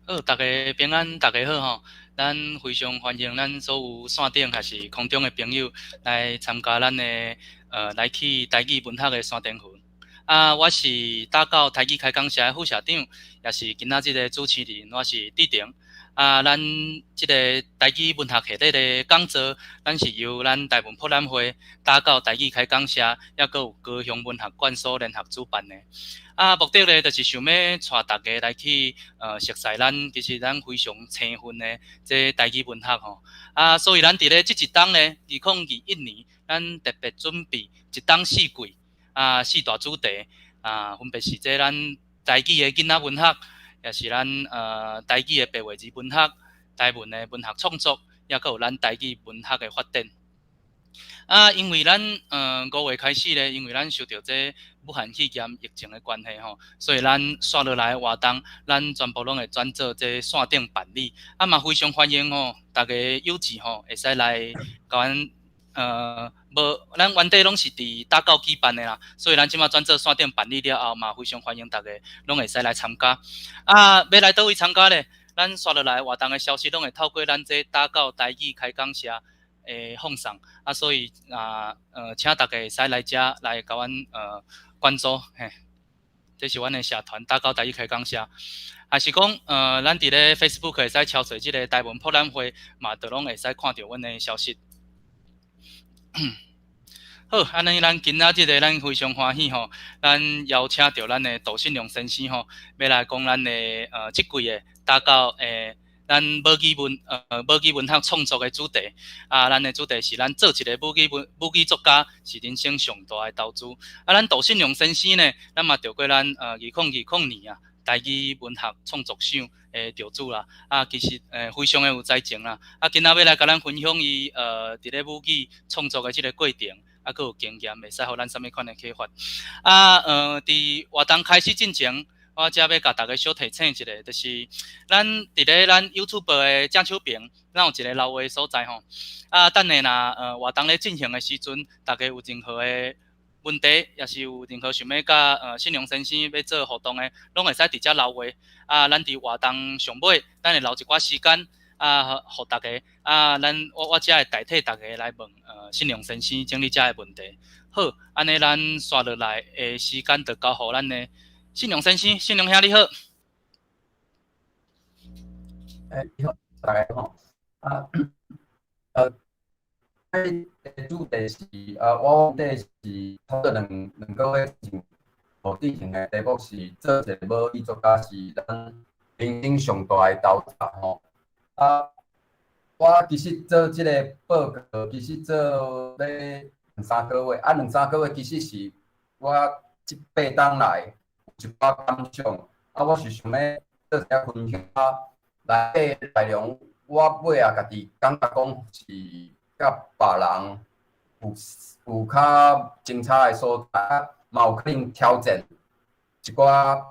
好，大家平安，大家好吼！咱非常欢迎咱所有线顶还是空中的朋友来参加咱的来去台语文学的山顶群。我是打到台语开讲社的副社长，也是今仔日的主持人，我是志成。咱这个台语文学系列的讲座，咱是由咱台文博览会打到台语开讲社，也佮有高雄文学馆所联合主办的。目的咧，就是想要带大家来去熟悉其实咱非常青分的这台语文学吼。所以咱伫咧这一档咧，2021年，咱特别准备一档四季四大主题分别是这咱台语的囡仔文学，也是咱台语的白话字文学、台文的文学创作，也佮有咱台语文学的发展。因为咱5月开始咧，因为咱受到这武汉肺炎疫情的关系吼，所以咱刷落来活动，咱全部拢会转做这线顶办理。嘛非常欢迎吼，大家有志吼会使来甲阮无咱原地拢是伫打狗举办的啦，所以咱即马转做线顶办理了后嘛，非常欢迎大家拢会使来参加。要来倒位参加咧？咱刷落来活动的消息拢会透过咱这打狗台语开讲社放送所以请大家会使来遮来甲阮关注嘿，这是阮的社团打狗台语开讲社，还是讲咱伫咧 Facebook 会使敲出即个台文博览会嘛，都拢会使看到阮的消息。好，安尼咱今仔日个咱非常欢喜吼，咱邀请到咱的杜信良先生吼，要来讲咱的即季的打到咱母语文学创作的主题咱的主题是咱做一个母语作家是人生上大的投资咱杜信良先生呢，咱嘛得过咱2020年台语文学创作奖的得主啦其实非常的有才情啦今仔要来甲咱分享伊伫咧母语创作的即个过程。佮有经验，会使互咱啥物款的启发。伫活动开始进前，我遮要甲大家小提醒一下，就是咱伫咧咱 YouTube 的正手边，咱有一个留话所在吼。等下若活动咧进行的时阵，大家有任何的问题，也是有任何想要甲信良先生要做互动的，拢会使直接留话。咱伫活动上尾，咱会留一寡时间。互大家我遮会代替大家来问信良先生整理遮的问题。好，安尼咱刷落来的时间就交互咱的信良先生，信良兄你好。你好，大家好。主题是我这是差不多两个月前所进行的题目是做一个母语作家是咱人生上大的投资吼。我其实做这个报告，其实做要2-3个月，2-3个月其实是我这8天来有一寡感想，我是想要做一下分享内容，我尾家己感觉讲是甲别人有较精彩的所在，嘛有可能挑战一寡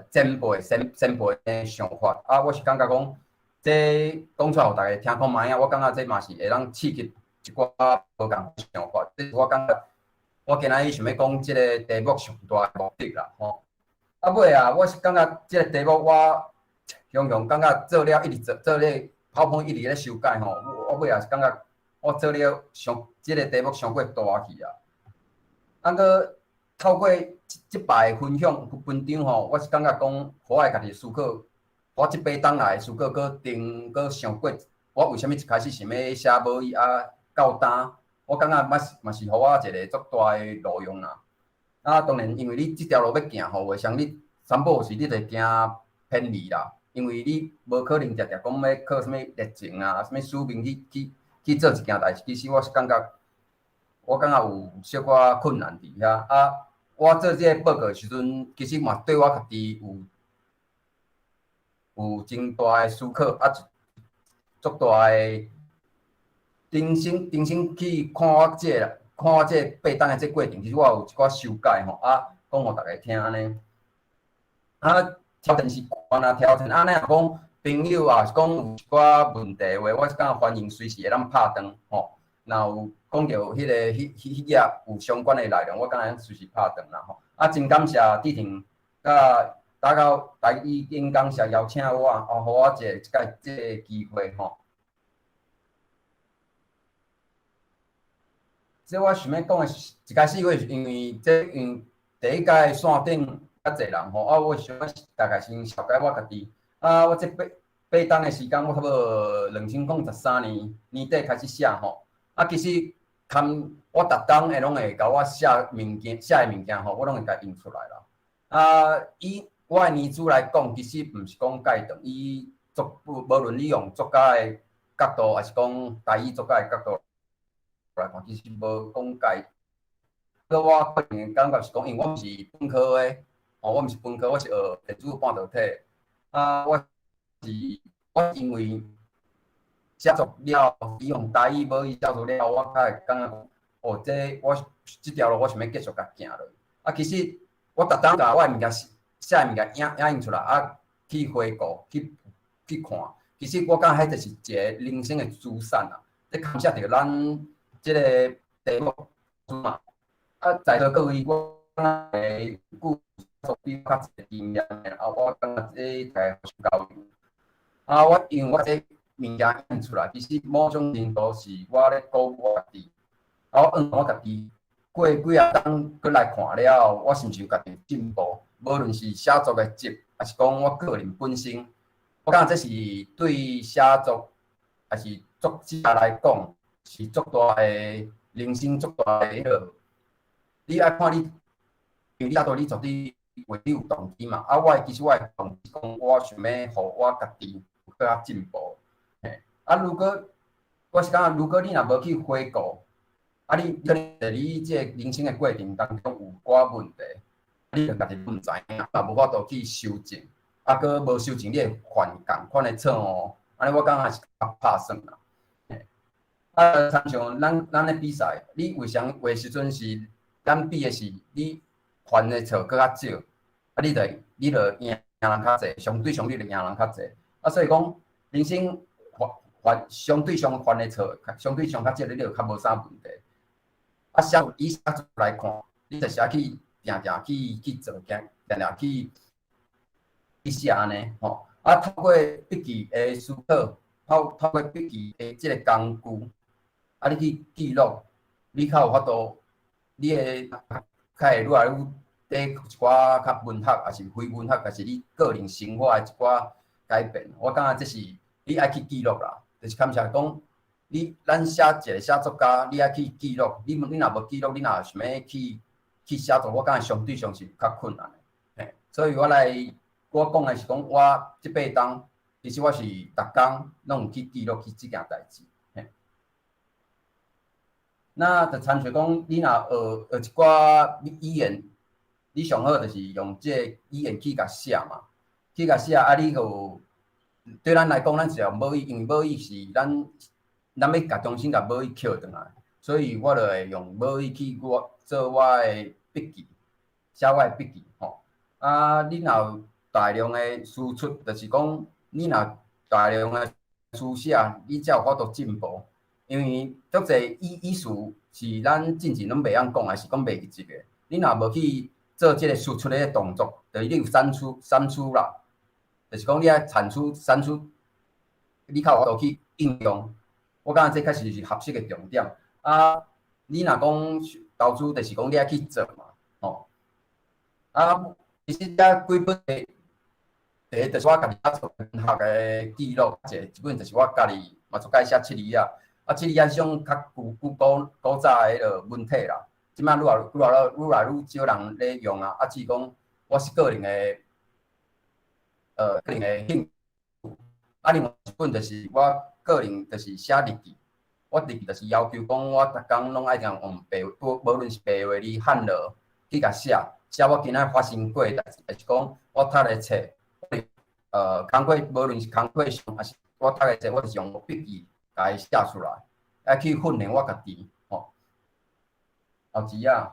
前辈的想法我是感觉讲。这讲出来，互大家听看卖我感觉这嘛是会当刺激一寡无共想法。这是我感觉，我今仔日想要讲这个题目上大的目的啦，吼。尾我是感觉这个题目我常常感觉做了一直做咧PowerPoint一直咧修改吼。我尾是感觉我做了这个题目伤过大去搁透过这摆分享文章吼，我是感觉讲，互我家己思考。我这8天来思考，搁想过，我为虾米一开始想要写母语到单？我感觉嘛是互我一个足大的路用啦。当然，因为你这条路要行吼，为啥你三不五时你就惊偏离啦？因为你无可能常常讲要靠什么热情什么使命去做一件代志。其实我是感觉，我感觉有小可困难伫遐我做这个报告的时阵，其实嘛对我家己有真大的思考足大的重新去看我这8天的这过程，其实我有一寡修改吼讲互大家听安尼挑战是悬挑战那若讲朋友是讲有一寡问题话，我是感觉欢迎随时会当拍断吼。若有讲到迄页有相关的内容，我敢若随时拍断啦吼。真感谢志廷甲打到台语演讲社邀请我，互我即个机会吼。即我想要讲诶，一开始我是因为第一届线顶较侪人吼，我想要大概先了解我家己。我即八档诶时间，我差不多2013年底开始写吼。其实我逐档拢会甲我写诶物件吼，我拢会甲印出来啦。以我诶年资来讲，其实毋是讲介长，以无论你用作家诶角度，还是讲台语作家诶角度来看，其实无讲介。我个人感觉是讲，因为我毋是本科诶，我毋是本科，我是学电子半导体。我因为写作了，用台语母语写作了，我才会感觉这我这条路我想要继续甲行落。其实我逐当甲我诶物件写诶物件影印出来，去回顾去看。其实我感觉迄就是一个人生诶资产啊。这感谢着咱即个题目嘛。在座各位，我诶故作比较侪经验，我感觉这才够用。我因为我这物件印出来，其实某种程度是我咧鼓舞我家己。我家己过几啊档过来看了，我是毋是有家己进步？无论是写作诶质，还是讲我个人本身，我感觉这是对写作还是作者来讲，是足大诶人生足大诶迄个。你爱看你，因为你你绝对为你有动机嘛。其实我诶动机讲，我想要互我家己更较进步。如果我是感觉，如果你若无去回顾，你可能在你即个人生诶过程当中有寡问题，你就家己毋知影，也无法度去修正，搁无修正，你会犯共款诶错误。安尼我感觉是较拍算啦。参像咱咧比赛，你为时阵是？咱比诶是你犯诶错搁较少，你就赢人较济，相对上你就赢人较济。所以讲人生相对上犯诶错，相对上较少，你就较无啥问题。以写作来看，你就是去定去做，定去写安尼吼。透过笔记诶思考，透过笔记诶即个工具，你去记录，你较有法度。你会较会愈来愈对一寡较文学，还是非文学，还是你个人生活诶一寡改变。我感觉这是你爱去记录啦，就是感谢讲咱写一个写作家，你爱去记录。你若无记录，你若想要去写作，我感觉相对上是较困难诶。所以我讲诶是讲，我即8档，其实我是逐工拢有去记录去即件代志。那就参像讲，你若学一寡语言，你上好就是用即个语言去甲写嘛，去甲写。你就对咱来讲，咱是用母语，因为母语是咱要甲重新甲母语捡转来，所以我就会用母语去做我诶笔记，写我诶笔记吼。你若有大量诶输出，就是讲你若大量诶书写，你才有法度进步。因为足侪意思是咱进前拢袂晓讲，还是讲袂记一个。你若无去做即个输出的动作，就是你有产出啦，就是讲你爱产出，你较有法度去应用。我感觉这确实是合适的重点。你若讲投资，就是讲你爱去做嘛，吼。其实遮几本第一就是我家己做文学的记录，一本就是我家己嘛做介写七字啊。七字啊，是种较古早的迄个文体啦。即摆愈来愈少人咧用啊。只是讲我是个人的兴趣。另外一本就是我个人就是写日记。我日记就是要求讲，我逐工拢爱用无论是白话字、汉字去甲写我今仔发生过的代志，还是讲我读的册，工课无论是工课上，还是我读的册，我就是用笔记甲伊写出来，爱去训练我家己吼。后期啊，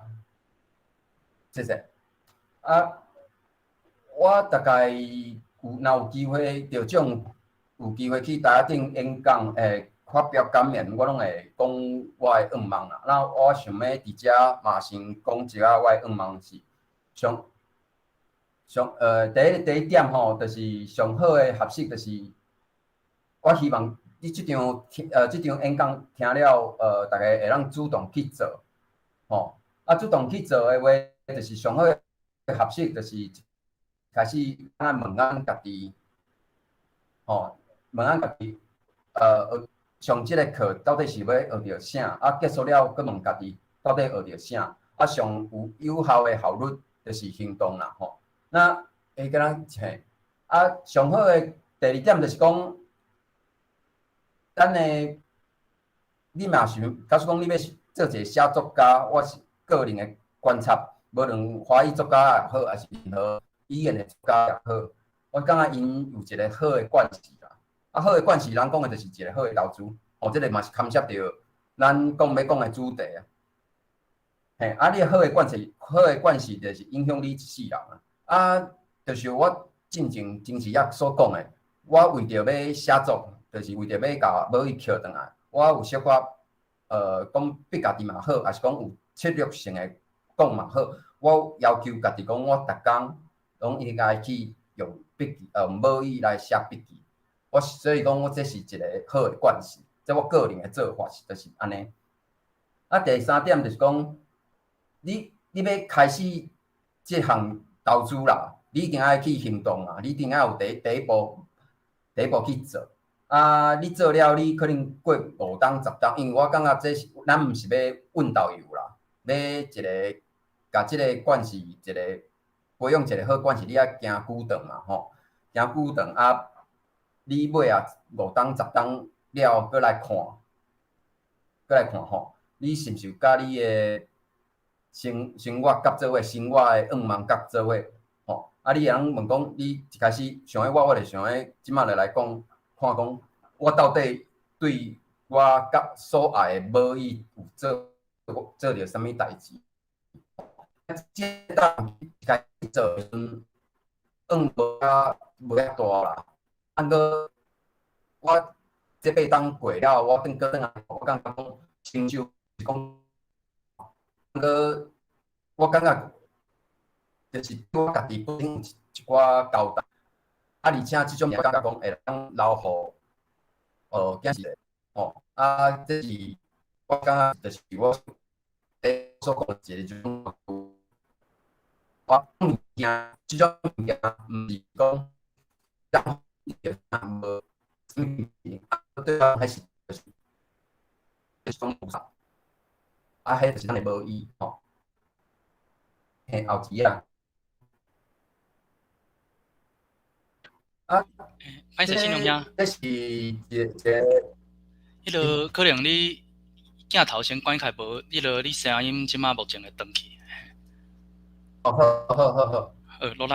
谢谢。我大概若有机会，着有机会去台顶演讲，发表感言，我拢会讲我的愿望啦。那我想要伫遮嘛先讲一下我的愿望是第一点吼，就是上好的合适，就是我希望你即场演讲听了，大家会当主动去做，吼。主动去做的话，就是上好的合适，就是开始问咱家己，吼，问咱家己，上即个课到底是要学着啥？结束了，佮问家己到底学着啥？上有效的效率就是行动啦，吼。那会甲咱嘿，上好的第二点就是讲，咱的你嘛是，假使讲你要做一个写作家，我是个人的观察，无论华语作家也好，还是任何语言的作家也好，我感觉因有一个好的关系啦。好的关系，咱讲的就是一个好的投资。这个嘛是牵涉到咱要讲的主题啊。嘿，你好的关系就是影响你一世人啊。就是我真时也所讲的，我为着要写作，就是为着要甲母语捡回来。我有小可讲逼家己嘛好，还是讲有策略性的讲嘛好。我要求家己讲，我逐工拢应该去用笔记，母语来写笔记。所以讲，我这是一个好的惯势，这我个人的做法就是安尼。第三点就是讲，你要开始这项投资啦，你一定要去行动啊，你一定要有第一步去做。你做了，你可能过5档10档，因为我感觉这是咱毋是要运导游啦，要一个甲即个关系培养一个好关系，你要行久长嘛吼，行久长你尾5档10档了，过来看吼，你是毋是甲你的生活夹做伙，生活的愿望夹做伙吼？你会通问讲，你一开始想我就想即摆就来看讲，我到底对我甲所爱的母语有做着啥物代志？即当一开始做时阵，无遐大啦。过我这8档过了，我转来，我感觉讲成就是讲，我感觉就是我家己本身有一寡交代，而且即种我感觉讲会当留互囝仔吼，这是我感觉就是我所讲的一个就是我物件，即种物件毋是讲让无。对方还是种菩萨，还就是咱的母语吼。嘿，后期啊，歹势，信用兄，这是一个，迄落可能你镜头先关开无，你声音即马目前会断去。好，落力。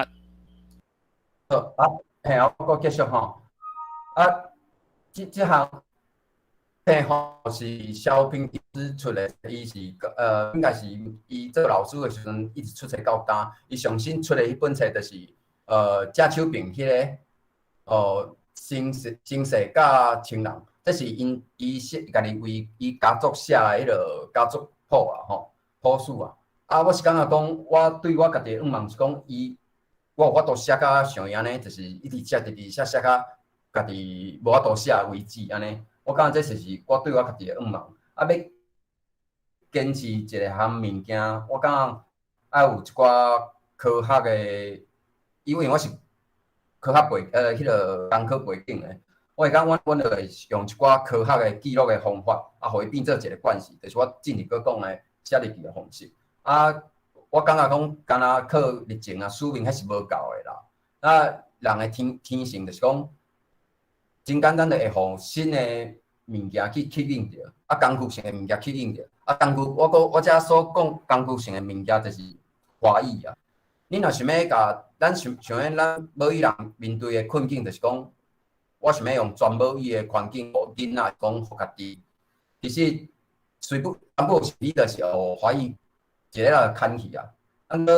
好，嘿，我继续吼。这项嘿吼是萧平之出的，伊是应该是伊做老师的时阵一直出册到今，伊上新出的迄本册就是贾秋平迄个新世甲情人，这是伊家己为伊家族写的迄个家族谱啊吼谱书啊。我是感觉讲，我对我家己的愿望是讲，我有法度写甲像伊安尼，就是一直写甲家己无法度写为止安尼。我感觉这就是我对我家己的愿望。要坚持一个项物件，我感觉要有一寡科学的，因为我是科学迄个工科背景的，我会讲阮就会用一寡科学的记录的方法，互伊变做一个惯势，就是我进入搁讲的写入去的方式。我感觉讲，干那靠热情使命还是无够的啦。人的天性就是讲，真简单的会互新的物件去吸引着，工具性的物件吸引着。工具，我遮所讲工具性的物件就是华语啊。你若想要甲咱像咱母语人面对的困境，就是讲，我想要用全母语的环境，互囡仔讲互家己。其实全部是你就是学华语。一个来牵去啊，因为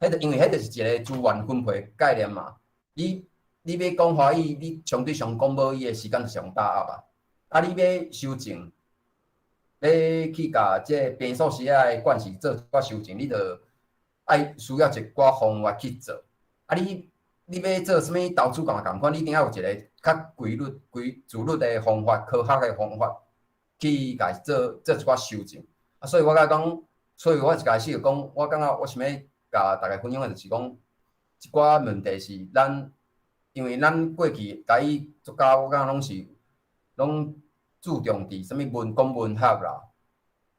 迄就是一个资源分配概念嘛。你要讲华语，你相对上讲母语的时间就上大啊。你要修正，要去甲这变数时的关系做一寡修正，你就需要一寡方法去做。啊你要做什物投资共款，你一定要有一个较自律的方法、科学的方法去甲做一寡修正。啊，所以我甲讲，所以我一开始就讲，我感觉我想要甲大家分享的就是讲，一寡问题是咱，因为咱过去台语作家，我感觉拢注重伫什物文学啦，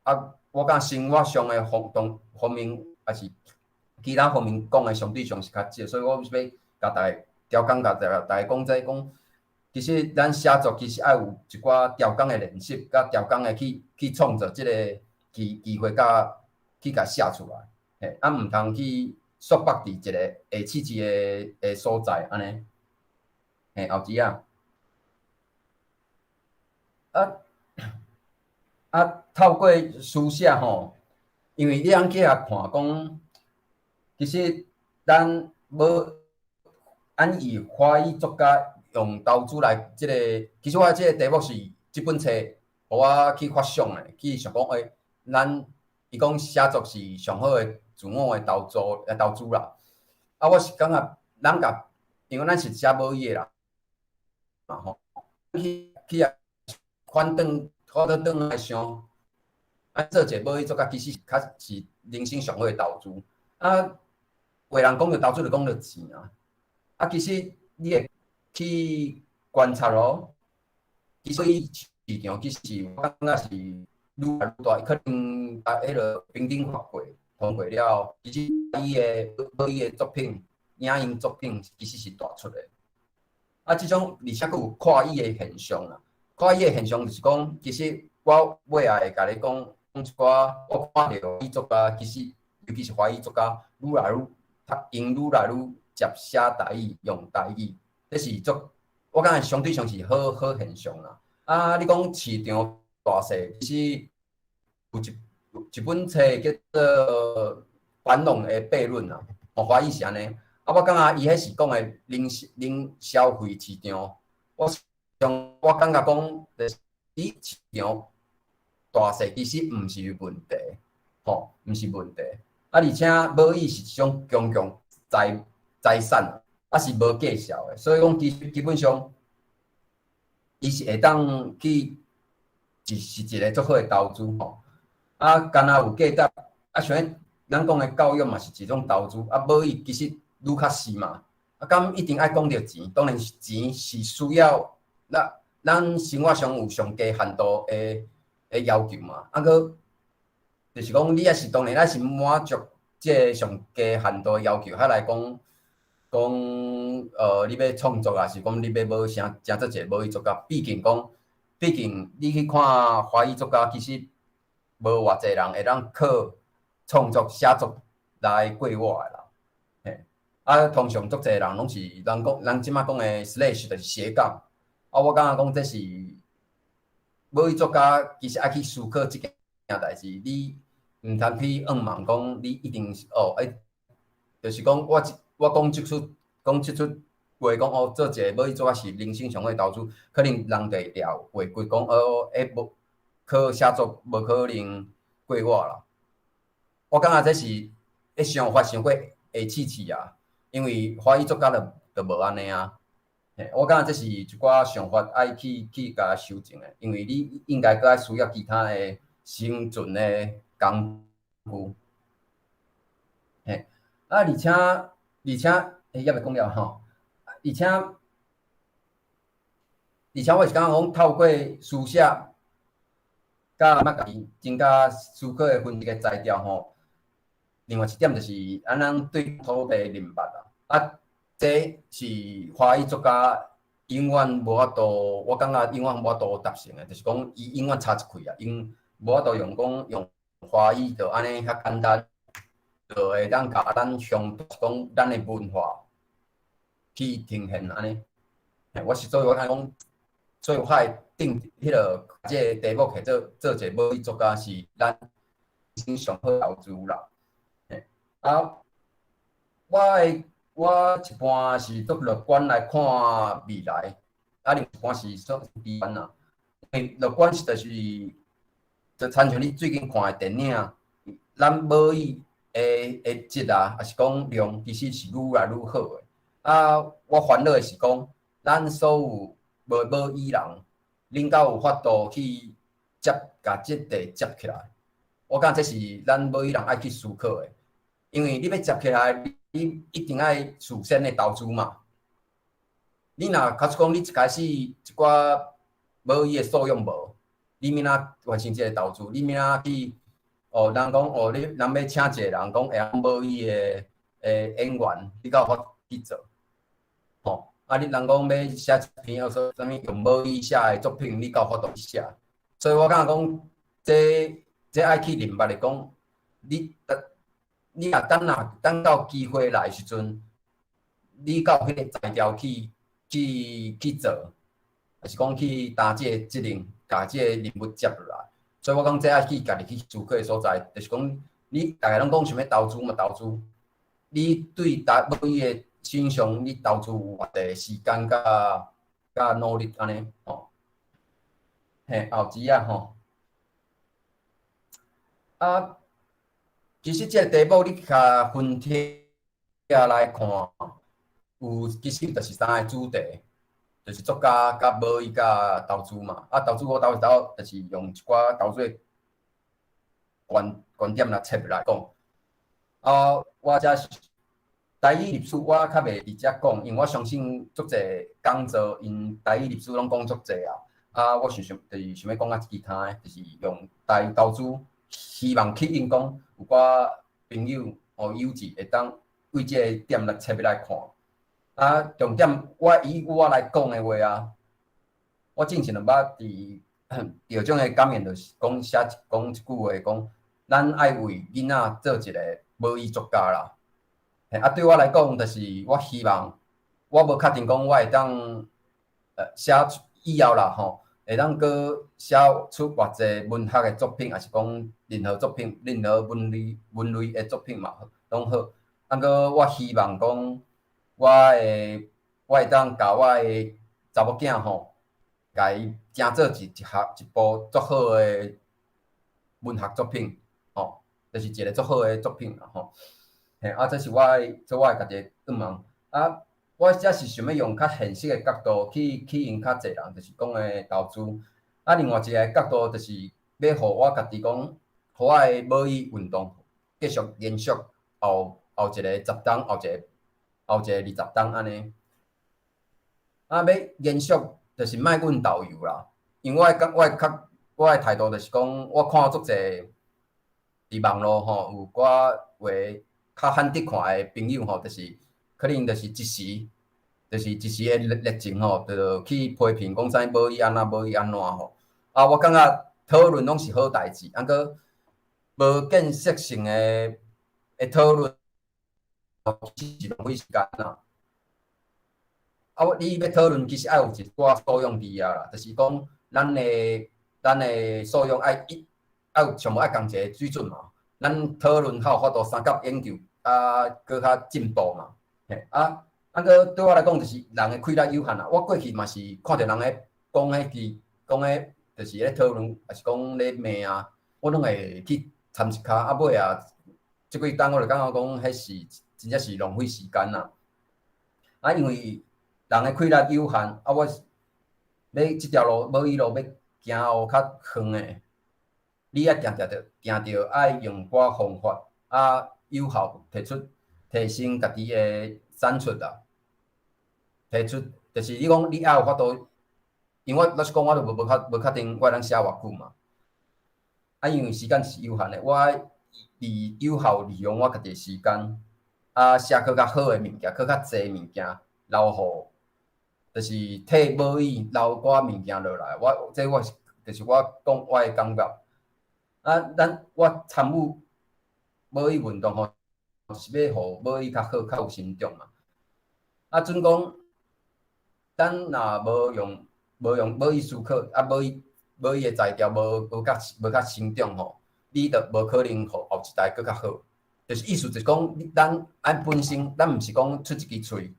啊，我感觉生活上的方面，还是其他方面讲的相对上是较少，所以我是要甲大家调讲，甲大家讲讲，其实咱写作其实爱有一寡调讲的练习，甲调讲的去创造即个机会，甲去甲写出来，嘿，啊，毋通去束缚伫一个下刺激的所在安尼，嘿，后子啊，透过书写吼，因为你通去遐看讲，其实咱无按以华语作家用投资来即个，其实我即个题目是即本册，互我去发想的，去想讲，咱伊讲写作是上好的自我的投资啦。啊，我是感觉咱甲，因为咱是写母语的啦，吼，去啊，反倒来想。做一个母语作家，其实较是人生上好的投资。啊，话人讲着投资，就讲着钱啊。啊，其实你会去观察咯，其实市场其实我感觉是愈来愈大，可能迄个平顶发过通过了，其实伊的母语的作品、影音作品其实是大出的。啊，即种而且佫有跨语的现象啦。跨语的现象就是讲，其实我尾仔会甲你讲。一寡我看到语作家，其实尤其是华语作家，愈来愈愈来愈接写台语，用台语，这是我感觉相对上是好现象啦。啊，你讲市场大势，其实有一本册叫做《繁荣的悖论》啊，华语是安尼。啊，我感觉伊迄是讲的零消费市场，我感觉讲，以市场。大势其实毋是问题，吼，毋是问题。啊，而且母语是一种公共财产，啊是无计数的，所以讲基本上，伊是会当去是一个足好的投资吼。啊，干若有价值，啊像咱讲的教育嘛是一种投资，啊母语其实愈较是嘛。啊，敢一定爱讲着钱，当然是钱是需要咱生活上有上低限度的要求嘛，啊个就是讲，你也是当然，咱是满足即个上低限度的要求，遐来讲，你要创作啊，是讲你要无成做一个母语作家，毕竟你去看华语作家，其实无偌济人会当靠创作写作来过活的啦。嘿，啊，通常足济人拢是人即摆讲的 slash 就是斜杠，啊，我感觉讲这是。母语作家其实爱去思考即件代志，你毋通去妄妄讲你一定是就是讲我讲即出话讲做一个母语作家是人生上好投资，可能人就会调话规讲无靠写作无可能过活啦。我感觉这是想法想过会试啊，因为华语作家就无安尼啊。我感觉这是一寡想法爱去甲修正的，因为你应该搁爱需要其他的生存的工具。而且也未讲了吼，而且我是感觉讲透过书写，甲家己增加思考的分析的材料吼。另外一点就是咱对土地认捌啊。这是华语作家永远无法度，我感觉永远无法度达成的，就是讲伊永远插一开啊，因无法度用华语就安尼较简单，就会当甲咱讲咱的文化去呈现安尼。所以我看讲，所以我会定迄个即个题目去做一个母语作家是咱先上好投资啦。啊，我一般是足乐观来看未来，啊，另一般是足悲观啦。因为乐观是就亲像你最近看的电影，咱母语质啊，还是讲量，其实是愈来愈好诶。啊，我烦恼诶是讲，咱所有无语人，恁敢有法度去甲即块接起来？我感觉这是咱无语人爱去思考诶，因为你要接起来，你一定爱事先诶投资嘛。你若假设讲你一开始一寡无伊诶素养无，你明仔完成即个投资，你明仔去人讲你人要请一个人讲会无伊诶演员，你敢有法去做？你人讲要写一篇说啥物用无伊写诶作品，你敢有法度去写？所以我感觉讲，这爱去明白的讲，你若等到机会来时阵，你敢有迄个材料去做，还是讲去担这个责任，甲这个任务接落来？所以我讲这爱去家己去思考的所在，就是讲你大家拢讲想要投资嘛投资，你对无伊的身上你投资有偌济时间甲努力安尼嘿，后期啊其实这个题目你甲分析来看，其实就是三个主题，就是作家、甲无伊、甲投资嘛。投资我就是用一寡投资的观点来切来讲。我这是台语历史，我较袂直接讲，因为我相信足侪讲座因台语历史拢讲足侪啊。我就是想要讲其他的，就是用台语投资，希望吸引讲有寡朋友友志会当为这个点来切来看。重点以我来讲的话我之前就捌伫有种的感言，就是讲讲一句话，讲咱爱为囡仔做一个无语作家啦。对我来讲，就是我希望我无确定讲我会当写以后啦会当搁写出偌济文学的作品，还是讲任何作品、任何文类的作品嘛，拢好。搁我希望讲我会当甲我的查某囝甲伊争做一部足好的文学作品就是一个足好的作品啦这是我的家己愿望我只是想要用较现实的角度去引较济人，就是讲的投资。另外一个角度就是要互我家己讲，互我的母语运动继续延续后一个10档，后一个20档安尼。要延续就是莫阮导游啦，因为我的态度就是讲，我看足济伫网络有寡话较罕得看的朋友就是可能就是一时的热情就去批评讲啥无伊安怎无伊安怎我感觉讨论拢是好代志，搁无建设性的讨论是浪费时间啦。你要讨论其实爱有一寡素养伫啦，就是讲咱的素养爱全部爱同一个水准嘛。咱讨论较有法度三角研究搁较进步嘛。搁对我来讲，就是人的气力有限啦。我过去嘛是看到人咧讲就是咧讨论，还是讲咧骂我拢会去参一骹。尾即几档我就感觉讲，迄是真正是浪费时间啦。因为人的气力有限我要即条路无伊路要行后较远的，你定着爱用寡方法有效提升家己的产出啦。提出就是你讲你有法度，因为老实讲我都无确定我能写偌久嘛。因为时间是有限的，我有效利用我家己的时间写佫较好的物件，佫较济物件留互。就是替母语留寡物件落来，就是我讲我的感觉。我参与母语运动是要互母语较好、较有成长嘛。准讲，咱若无用母语思考，母语的材料无较成长你就无可能互后一代佫较好。就是意思就是讲，咱本身，咱毋是讲出一支喙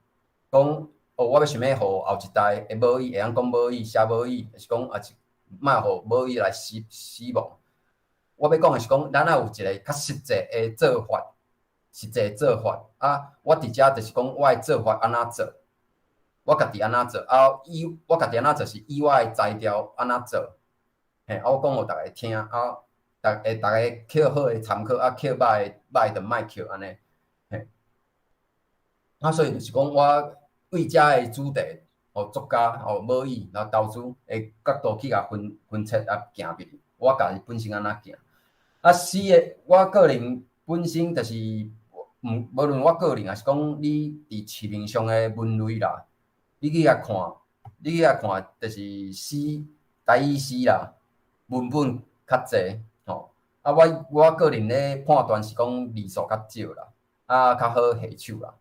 讲。我想要互后一代的母语会晓讲母语、写母语，还是讲莫互母语来死亡。我要讲的是讲，咱有一个较实际的做法，实际做法啊。我伫遮就是讲我的做法安怎做，我家己安怎做啊？我家己安怎做是以我的材料安怎做，嘿，啊，我讲互大家听啊，大家捡好的参考啊，捡歹就莫捡安尼，嘿。啊，所以就是讲我为遮的主题，作家、母语，然后投资的角度去甲分析啊，行入去。我家己本身安怎行？啊，四个我个人本身就是，无论我个人也是讲你伫市面上的文类啦，你去遐看，就是诗、台语诗啦，文本较济吼。啊，我个人咧判断是讲字数较少啦，啊，较好下手啦。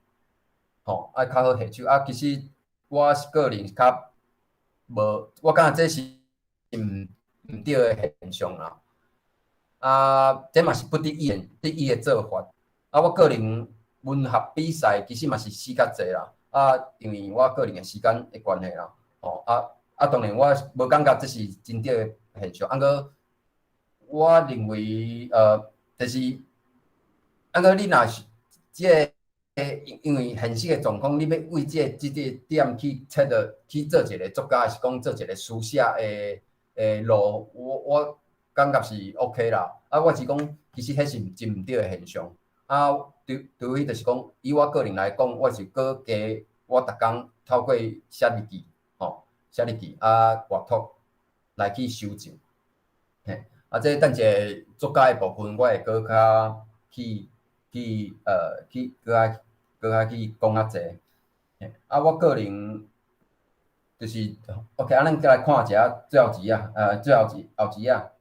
吼，较好下手啊。其实我个人较无，我感觉这是毋对的现象啦。啊，这嘛是不得已的做法。啊，我个人文学比赛其实嘛是死较济啦。啊，因为我个人的时间的关系啦。吼，当然我无感觉这是真对的现象。过我认为就是你若是这因为现实的状况，你要为这个点去做一个作家，还是讲做一个书写的路，我感觉是 OK 啦。啊，我是讲，其实迄是真毋对的现象。啊，除非就是讲，以我个人来讲，我是搁加我逐工透过写日记，写日记啊，阅读来去修正。嘿，啊，这等者作家的部分，我会搁较去搁较去讲较济。啊，我个人就是 OK，咱再来看一下最后一啊，最后一啊。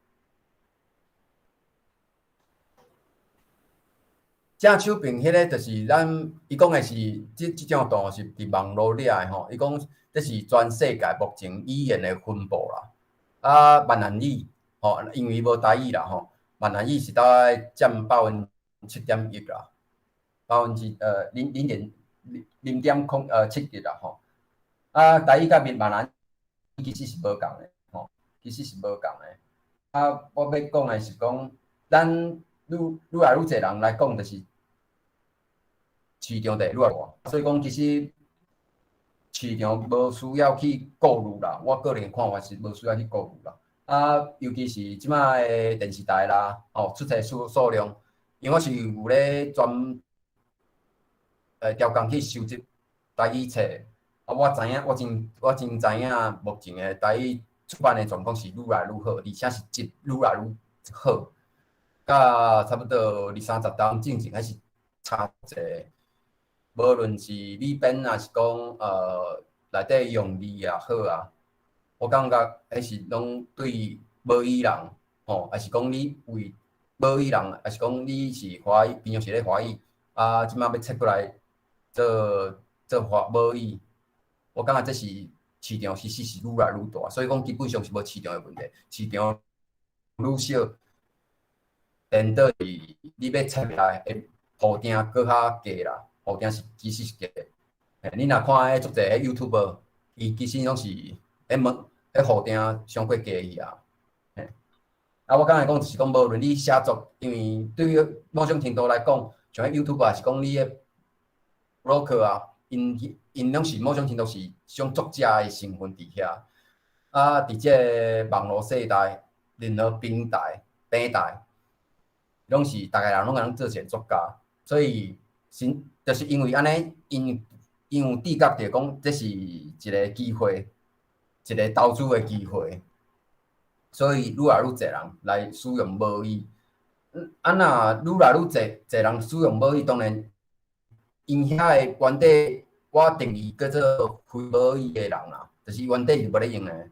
正手边迄个就是咱伊讲的是即种图是伫网络掠的吼。伊讲这是全世界目前语言的分布啦。啊，闽南语吼，因为无台语啦吼，闽南语是大概占7.1%啦0.07%啦吼。啊，台语甲闽南语其实是无共的吼，其实是无共的。啊，我要讲的是讲，咱愈来愈侪人来讲，就是市场地愈来大，所以讲其实市场无需要去顾虑啦。我个人看法是无需要去顾虑啦。啊，尤其是即摆的电视台啦，出册数量，因为我是有咧专调工去收集台语册。啊，我真知影目前的台语出版的状况是愈来愈好，而且是愈来愈好。甲差不多20-30档进前还是差者，无论是里边也是讲内底用字也好啊，我感觉还是拢对母语人还是讲你为母语人，还是讲你是华语，平常时咧华语啊，即摆要切过来做母语，我感觉这是市场其实是愈来愈大，所以讲基本上是无市场的问题，市场愈少。变倒是你要切来的铺顶搁较低啦，铺顶其实是低。你若看迄足侪 YouTube， 伊其实拢是铺顶上过低去啊。啊，我刚才讲就是讲，无论你写作，因为对于某种程度来讲，像迄 YouTube 啊，是讲你的 blog 啊，因拢是某种程度是种作者的身份伫遐。啊，伫这网络世代，任何平台拢是逐个人拢甲咱做成作家，所以就是因为安尼，因有知觉着讲，这是一个机会，一个投资的机会，所以愈来愈侪人来使用母语。啊，若愈来愈侪人使用母语，当然因遐的原底我定义叫做非母语的人啦，就是原底是无咧用的，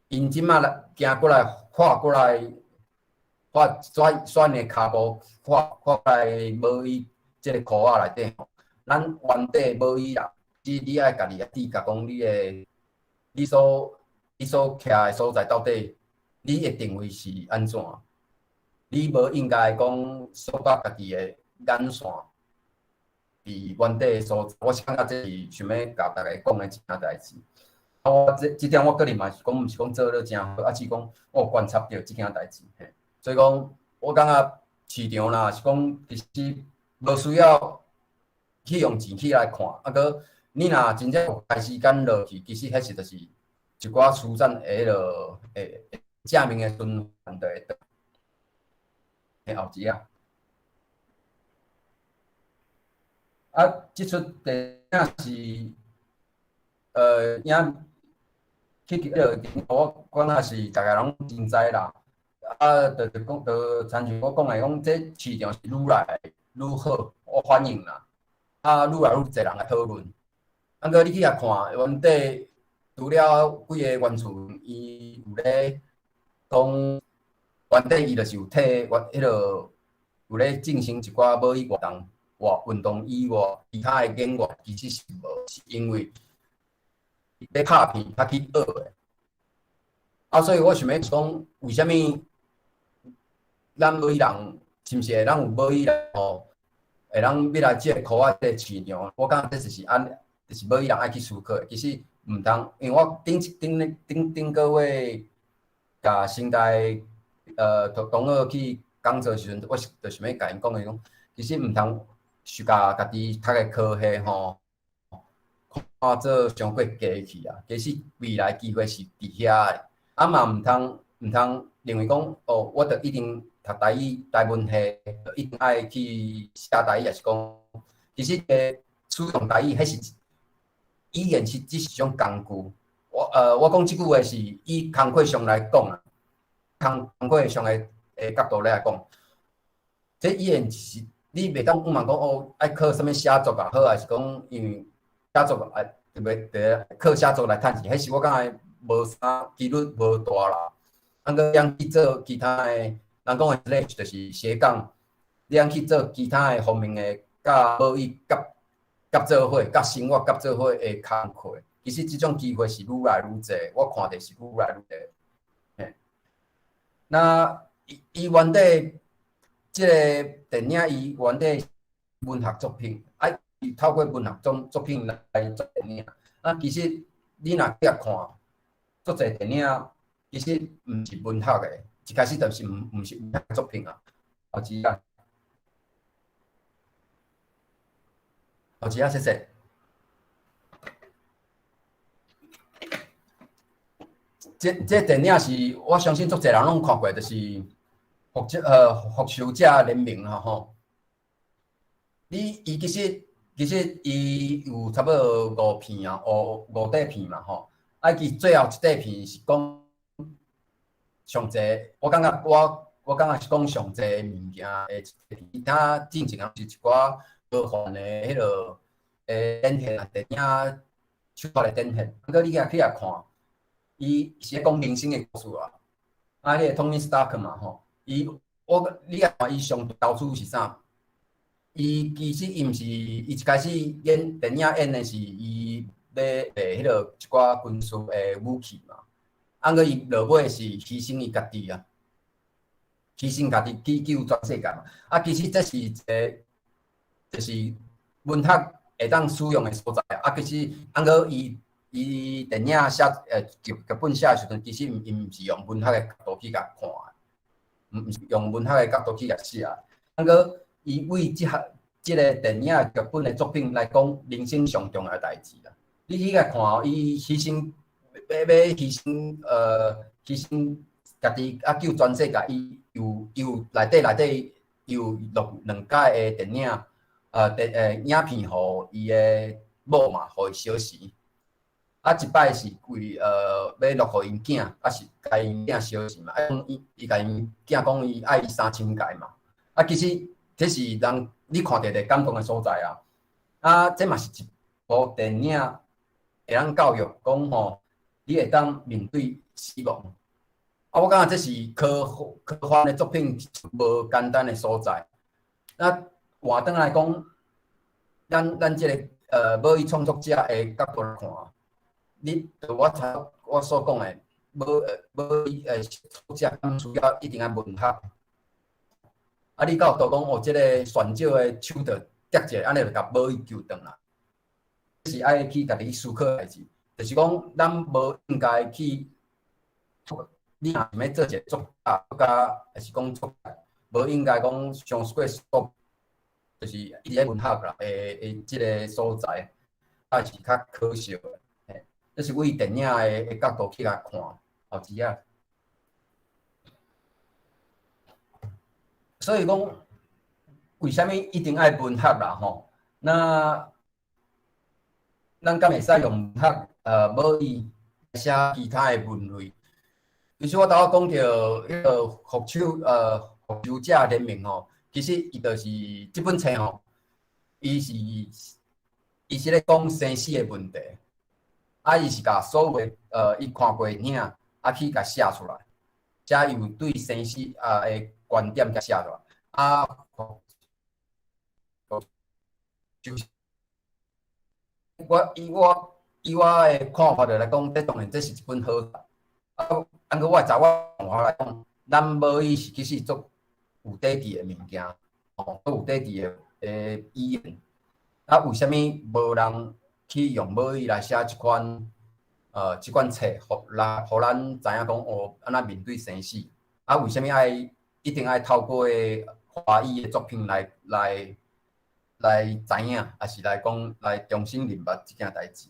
因即马来行过来跨过来。选的骹步看来母语即个科仔内底吼，咱原底母语人，你爱家己知觉讲你所徛的所在到底你的定位是安怎？你无应该讲锁到家己的眼线伫原底的所在。我是感觉这是想要甲大家讲的一件代志。啊，我这点我个人嘛是讲，毋是讲做了真好，是讲我观察到即件代志。所以讲，我感觉市场啦是讲，其实无需要去用钱去来看。啊，个你若真正有开时间落去，其实迄是就是一寡慈善的迄落正面的循环就会得的后期啊。啊，即出电影是影去我讲是大家拢真知啦。啊，就参像我讲的，讲这市场是愈来愈好，我反映啦。啊，愈来愈侪人来讨论。啊，搁你去遐看，原底除了几个原厝，伊有咧讲，原底伊就是有替迄落有咧进行一寡舞艺运动以外，其他的演员其实是无，是因为咧拍片较去学的。啊，所以我想要讲，为什么咱舞艺人是毋是会咱有舞艺人吼，会咱要来即个科学即个市场？我感觉这就是就是舞艺人爱去思考的。其实毋通，因为我顶个月甲新台同学去讲座时阵，我就想要甲因讲的讲，其实毋通是家己读的科系吼，看做伤过低去啊。其实未来机会是伫遐的，啊嘛毋通认为讲哦，我着一定读台语台文系，一定爱去写台语，也是讲，其实使用台语，迄是语言是只是一种工具。我讲即句话是以工课上来讲啊，工课上的角度来讲，这语言是你袂当讲嘛讲哦，爱靠什么写作也好，还是讲因为写作特别靠写作来趁钱，迄是我感觉无啥几率无大啦。啊，搁样去做其他的，人讲的 slash 就是斜杠，你样去做其他的方面的，甲舞艺甲做伙，甲生活甲做伙的工课。其实即种机会是愈来愈侪，我看的是愈来愈侪。那伊原底即个电影，伊原底文学作品，伊透过文学作品来做电影。啊，其实你若去看，足侪电影其实毋是文学的，一开始就是毋是文学作品啊。后期啊，谢谢。这电影是我相信足侪人拢看过，就是复仇者联盟吼。伊其实伊有差不多5片啊，五底片嘛吼。啊，伊最后一底片是讲上侪，我感觉是讲上侪物件诶，其他进程是一寡科幻诶迄落展现啊，电影手法诶展现。不过你去看。伊是讲明星的故事啊，啊，迄个 Tony Stark 嘛吼，你看伊上投资是啥？其实伊毋是，伊一开始演电影演的是伊要卖迄落一寡军事的武器嘛，啊，个伊落尾是牺牲伊家己啊，牺牲家己去救全世界嘛。啊，其实这是一个就是文学会当使用的所在啊。其实个伊电影写剧本写的时阵，其实伊毋是用文学的角度去甲看，毋是用文学的角度去甲写。个伊为即个电影剧本的作品来讲，人生上重要的代志啦。你去甲看哦，伊牺牲要牺牲家己啊，救全世界。伊有内底有录2届的电影影片，互伊的某嘛，互伊小时。啊，一摆是为要录互因囝，啊是甲因囝相时嘛，伊甲因囝讲伊爱伊3000届嘛。啊，其实这是人你看着感动的所在啊。啊，这嘛是一部电影会当教育讲吼，你会当面对死亡。啊，我感觉这是科幻的作品无简单的所在。那换转来讲，咱这个舞艺创作者的角度来看。你我所讲的，无作者需要一定要文学。啊，你到度讲哦，即个选手的手着跌者，安尼就甲舞艺救转来。是爱去家己思考代志，就是讲咱无应该去，你若想要做一个作家，还是讲作家，无应该讲上过所就是一直在文学啦，即个所在，还是较可惜的。嘿，这是我以电影的角度去来看后期啊。所以讲，为什么一定爱文学啦？吼，那咱敢会使用文学母语写其他的文类？其实我头仔讲到迄个复仇者联盟吼，其实伊就是即本册吼，伊是咧讲生死的问题，伊是甲所有伊看过影去甲写出来，才有对生死的观点甲写出来。就是以我的看法来讲，这当然这是一本好书。按我查我看法来讲，咱母语是其实足有底气的物件，足有底气的语言。为什么无人去用母语来写一款册，互咱知影讲安怎面对生死？为什么一定爱透过华语的作品来知影，还是来讲来重新认捌即件代志？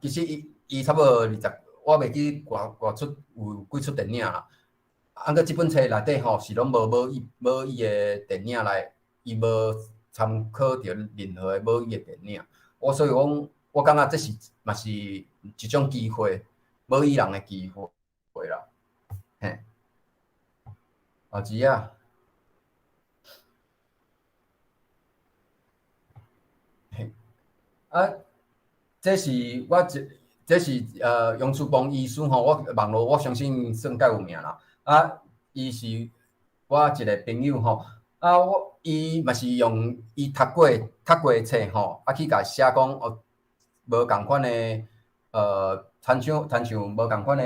其实伊差不多20，我袂记偌出有几出电影啦。过即本册内底是拢无母语的电影来，伊无参考着任何的母语的电影。所以讲，我感觉这是嘛是一种机会，母语人的机会啦。嘿，后期啊。这是杨树邦医师吼，我网络我相信算较有名啦。伊是我一个朋友吼，伊嘛是用伊读过的册吼，去甲写讲无共款的参像无共款的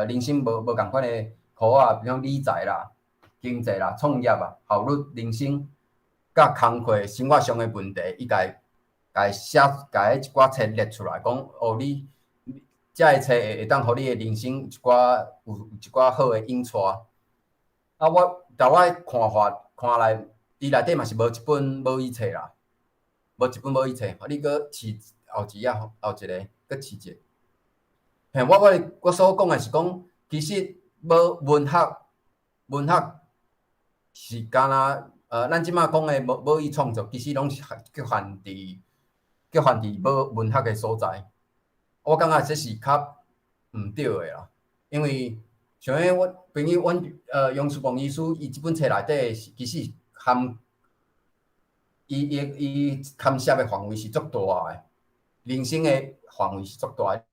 人生无共款的科啊，比如理财啦、经济啦、创业啊、效率、人生，甲工课生活上的问题，伊甲写一寡册列出来，讲你这个册会当互你的人生有一寡好的引带。我看法看来，伊内底嘛是无一本母语册啦，无一本母语册，你搁试后一个，搁试一个。嘿，我所讲的是讲，其实文学是敢若咱即马讲的母语创作，其实拢是局限伫文学的所在。我感觉这是较毋对的啦，因为像我朋友杨树邦医师，伊即本册内底其实伊涵涉的范围是足大的，人生的范围是足大的。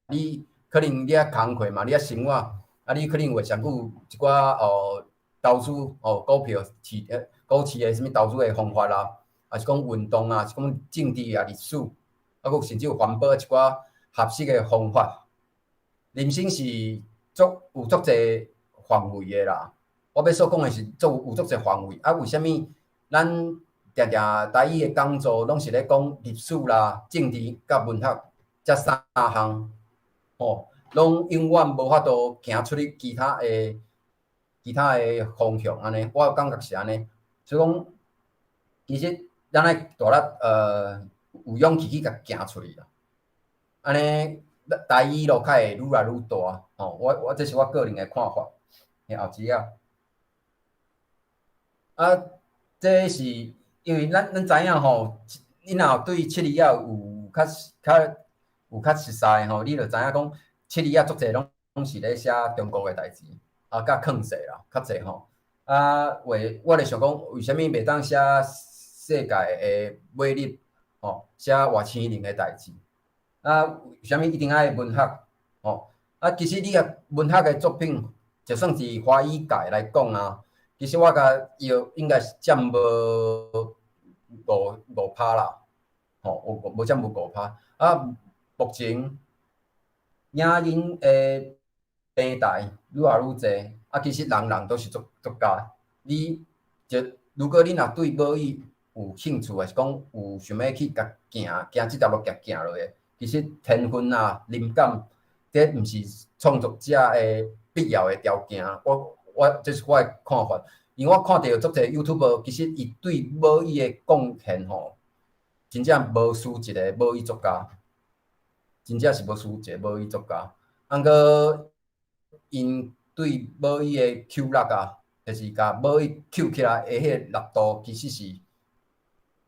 你可能你工课嘛，你生活，你可能会上有一寡投资股票股市的什物投资的方法啦，还是讲运动啊，是讲政治啊、历史，佮甚至有环保一寡合适的方法。人生是有足侪范围的啦。我要所讲的是有足侪范围。为什么咱常常台语的讲座拢是咧讲历史啦、政治甲文学这三项，拢永远无法度行出去其他的方向安尼。我感觉是安尼，所以讲，其实咱爱大力有勇气去甲行出去啦。安尼台语路较会愈来愈大。我这是我个人的看法。后期这是因为咱知影吼，你若对七里仔有较熟悉吼，你就知影讲七里仔足侪拢是咧写中国的代志，甲藏世啦，较侪吼。我咧想讲，为虾米袂当写世界的美丽，写外星人的代志？为虾米一定爱文学？其实你文学的作品，就算是华语界来讲啊，其实我甲伊应该是占无5%啦，无占无5%。目前影人的平台愈来愈侪，其实人都是作家。如果你若对母语有兴趣，还是讲有想要去甲行即条路行落去，其实天分啊、灵感，这毋是创作者的必要的条件。这是我的看法。因为我看到足侪 YouTube， 其实伊对母语的贡献吼，真正无输一个母语作家，真正是无输一个母语作家。啊，搁因对母语的口力啊，就是甲母语扣起来的迄个力度，其实是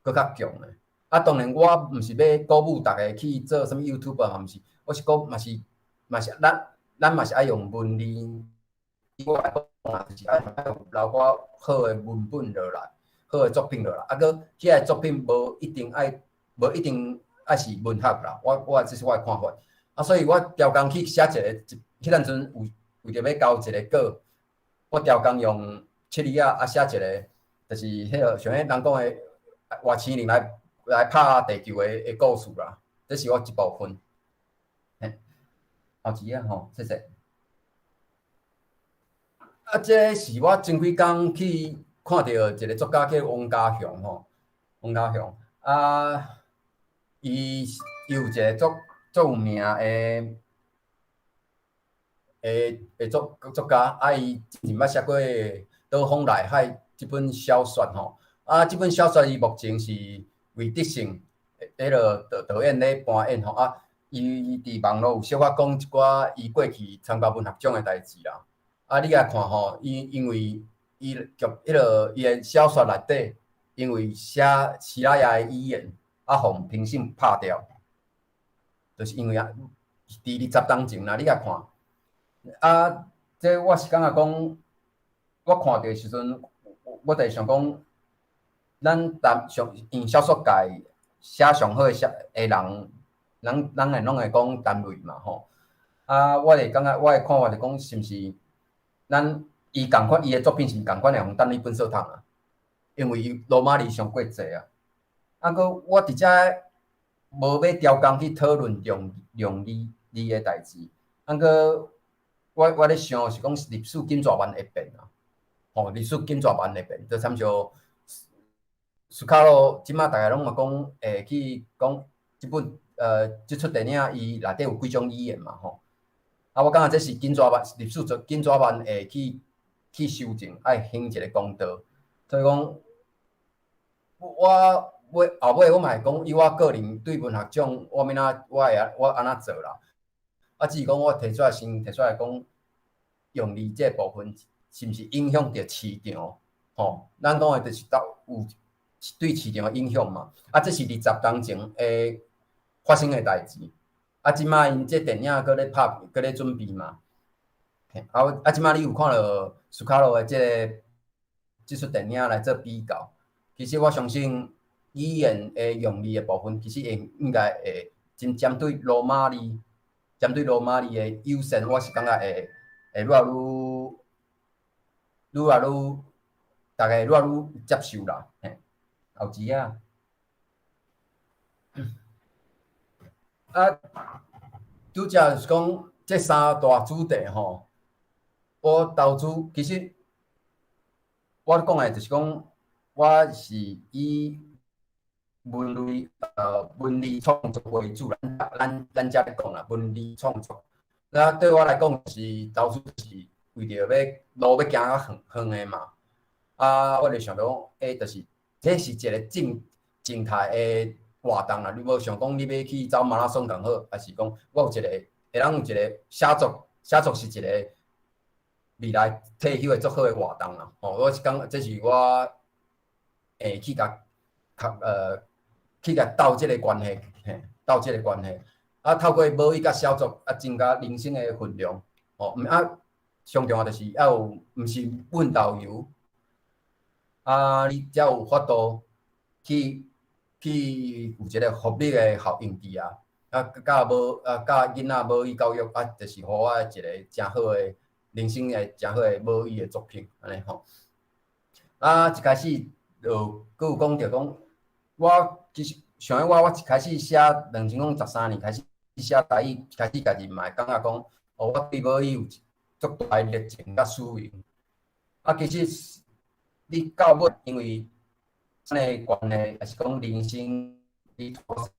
搁较强的。啊，当然我毋是要鼓舞大家去做什么 YouTube 嘛，毋是，我是讲嘛是咱嘛是爱用文字，我来讲啊，就是爱用留我好的文本落来，好的作品落来。啊，搁迄个作品无一定爱是文学啦，这是我的看法。啊，所以我调工去写一个，迄阵阵为着要交一个稿，我调工用7字啊写一个，就是迄个像迄人讲的外星人来拍地球的故事啦，这是我一部分。后一个吼，谢谢。啊，这是我前几工去看到一个作家叫王家雄吼，王家雄啊，伊有一个足有名的作家，啊，伊之前捌写过《刀锋内海》这本小说吼，啊，这本小说伊目前是魏德胜迄个导演咧搬演吼，啊，伊伫网络有小可讲一寡伊过去参加文学奖的代志啦。啊，你来看吼，因为伊的小说内底，因为写希拉雅的语言，啊，互评审拍掉，就是因为啊，伫20当前啦，你来看，啊，这我是感觉讲，我看到的时阵，我就想讲，咱用小说界写上好的人，人拢会讲单位嘛吼，啊，我会感觉我的看法就讲，是毋是？咱伊共款，伊的作品是共款的，互等你本色读啊，因为伊罗马字上过济啊。啊，搁我伫遮无要调工去讨论用字的代志。啊，搁我咧想是讲历史紧怎慢会变啊？吼，历史紧怎慢会变，就参照斯卡罗，即马大家拢嘛讲，去讲即本即出电影，伊内底有几种语言嘛吼。啊，我感觉这是紧怎慢，历史就紧怎慢会去修正，爱行一个公道。所以讲，我后尾我嘛会讲，以我个人对文学奖，我安怎做啦？啊，只是讲我提出来讲，用字这部分是毋是影响着市场？吼，咱讲的就是有对市场的影响嘛。啊，这是20当前诶发生的代志。啊，即马因这电影搁咧拍，搁咧准备嘛。啊，即马你有看到苏卡罗的即出电影来做比较？其实我相信语言的用字的部分，其实应该会真针对罗马字的优先，我是感觉会愈来愈大家愈来愈接受啦。后期啊。啊，拄则是讲这三大主题吼，我投资其实我讲的就是讲，我是以文字创作为主，咱遮咧讲啦，文字创作。那对我来讲是投资是为着路要行较远的嘛。啊，我就想到就是这是一个静态的活动啦。你无想讲你要去走马拉松更好，还是讲我有一个会当有一个写作是一个未来退休的足好的活动啦。我是讲这是我去甲斗这个关系，斗这个关系。啊，透过母语甲写作啊，增加人生的分量。上重要就是要有，毋是问导游。啊，你才有法度去有一个合理的效应伫啊。教囡仔母语教育啊，就是互我一个真好的人生的真好的母语的作品安尼吼。啊，一开始就佫有讲着讲，我其实想我一开始写2013年开始写台语，开始家己嘛会感觉讲，我对母语有足大热情甲使命。啊，其实你到尾，因为咱的关系，还是讲人生，你生活，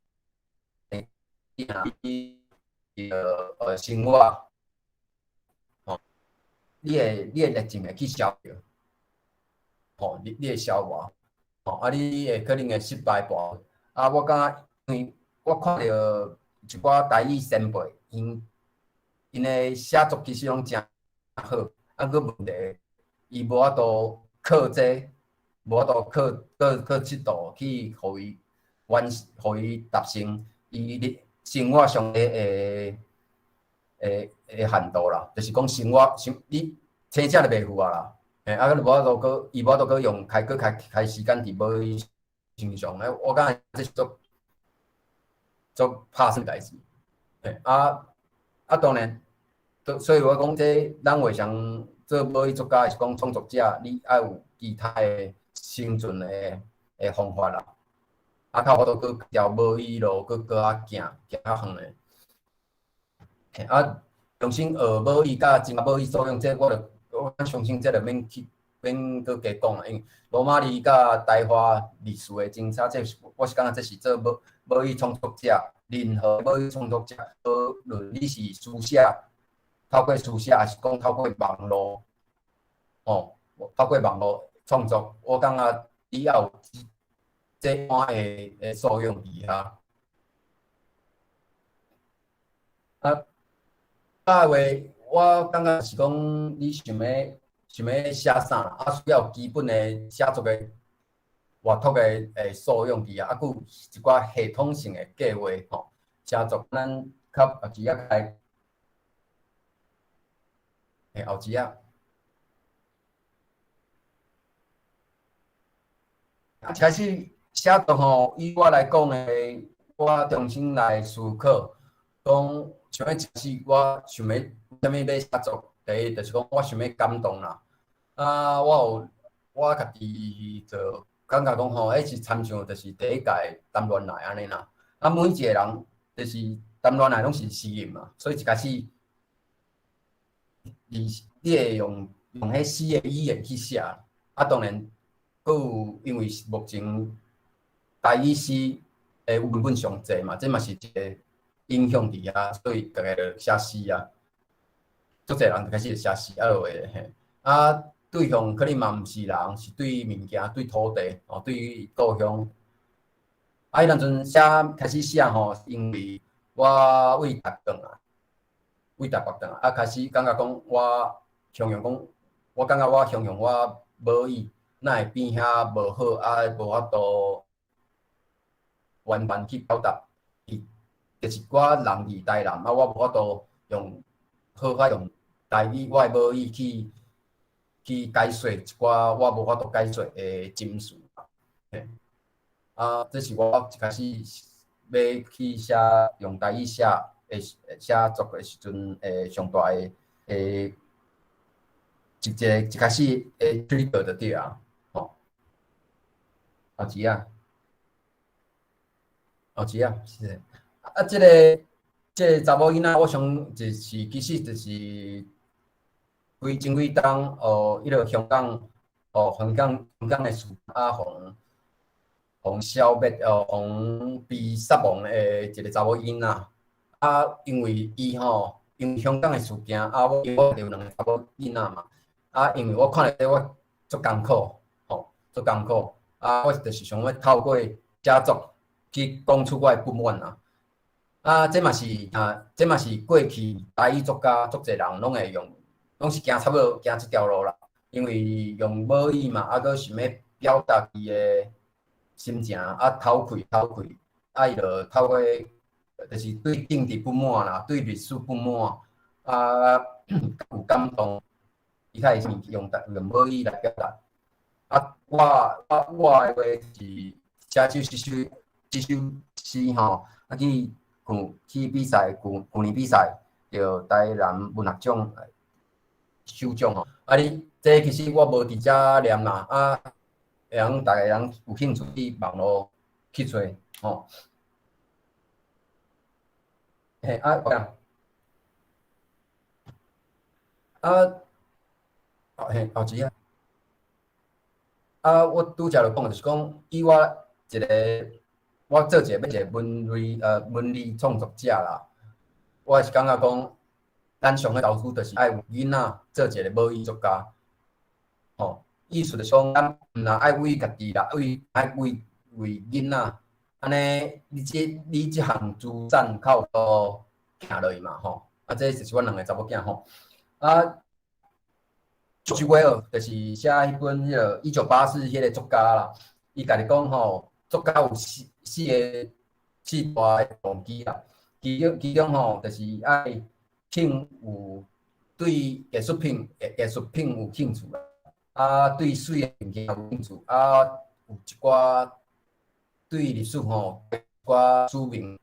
你的热情会去消掉。你会消化，你会可能会失败跋。我感觉，因为我看到一寡台语前辈，因的写作其实拢真好，佫问题，伊无法度靠这，无法度靠这度去互伊互伊达成伊生活上的限度啦，就是讲你生食就袂赴啦，无法度伊无法度用开时间伫无伊身上，我感觉这是做拍算代志，当然，所以我讲这咱为想做母语作家，是讲创作者，你爱有其他的生存的方法啦，较我都搁条母语路搁行较远的，重新学母语甲增加母语素养，这我相信这就免搁加讲啦，因为罗马尼甲台华历史的精彩，我是感觉这是做母语创作者，任何母语创作者，无论你是书写，透过书写，还是讲透过网络，透过网络创作，我感觉你要有这款的素养伫遐。话我感觉是讲你想要写啥，需要基本的写作的阅读的素养伫遐，佫有一寡系统性的计划写作，咱较后期开，后期开始写作以我来讲的，我重新来思考，讲。想要诚实，我想要啥物要写作？第一，就是讲我想要感动啦。我家己就感觉讲迄是参像就是第一届谈恋爱安尼啦。每一个人就是谈恋爱拢是实验嘛，所以一开始你会用迄诗的语言去写。当然，佫有因为目前台语诗的文本上济嘛，这嘛是一个。影响伫遐，所以大家就写诗啊，足侪人就开始写诗落嘿。对象可能嘛毋是人，是对物件、对土地、对故乡。迄当阵开始写因为我为台北开始感觉讲我形容讲，我感觉我形容我母语，哪会变遐无好，无法度完全去表达。就是我人伫台南，我无法度好法用台语我的母语去解说一寡我无法度解说的情绪。这是我一开始要去用台语写作的时阵上大的一开始的 trigger 就对啊，后期是。这个查某囡仔，我想就是其实就是前几冬迄落香港的事互消灭互被杀亡的一个查某囡仔。因为因为香港的事件我有两个查某囡仔嘛。因为我看了我足艰苦，足艰苦。我就是想要透过写作去讲出我的不满啊。这嘛是过去台语作家足侪人拢会用，拢是差不多行这条路啦。因为用母语嘛，佫想要表达伊的心情，偷窥，伊就透过就是对政治不满啦，对历史不满，有感动，伊较会用母语来表达。我的话是写这首诗去比赛，去年比赛着台南文学奖首奖你这其实我无伫遮念啦，大家人有兴趣去网络去找后期我拄则就讲，就是讲以我做一个文理创作者啦，我是感觉讲，咱上个投资就是爱有囡仔做一个母语作家，意思就是讲，咱毋若爱为家己啦，爱为囡仔，安尼你即项资产靠都行落去嘛吼。啊，这就是阮两个查某囝吼。啊，朱维尔就是写迄本迄个1984迄个作家啦，伊家己讲吼，作家有四大个动机啦，其中吼就是爱有对艺术品有兴趣啦，啊对水诶物件有兴趣，啊有一寡对历史吼一寡使命，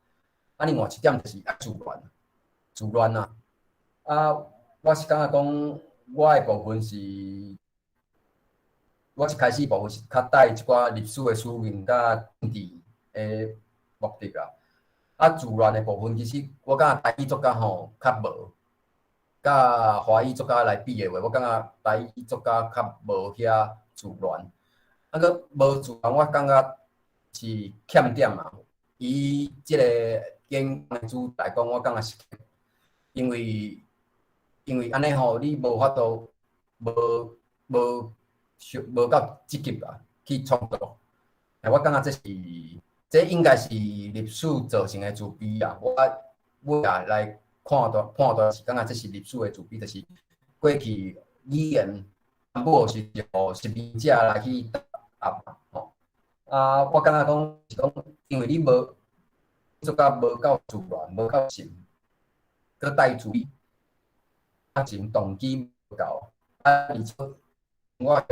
啊另外一点就是爱自恋啊，啊我是感觉讲我诶部分是。我一开始部分是较带一寡历史的使命，甲政治的目的啦。啊，自然的部分其实我感觉台语作家吼较无，甲华语作家来比的话，我感觉台语作家较无遐自然。啊，佮无自然，我感觉是欠点嘛。以即个演讲主来讲，我感觉是因为安尼吼，你无法度无够积极啦去创作。我感觉这应该是历史造成的自卑啦。我来判断是感觉这是历史的自卑，就是过去语言全部是由实名者来去答嘛吼。啊，我感觉讲是讲，因为你无做甲无够自然，无够深，佮带主义，啊，情动机无够，啊，而且我要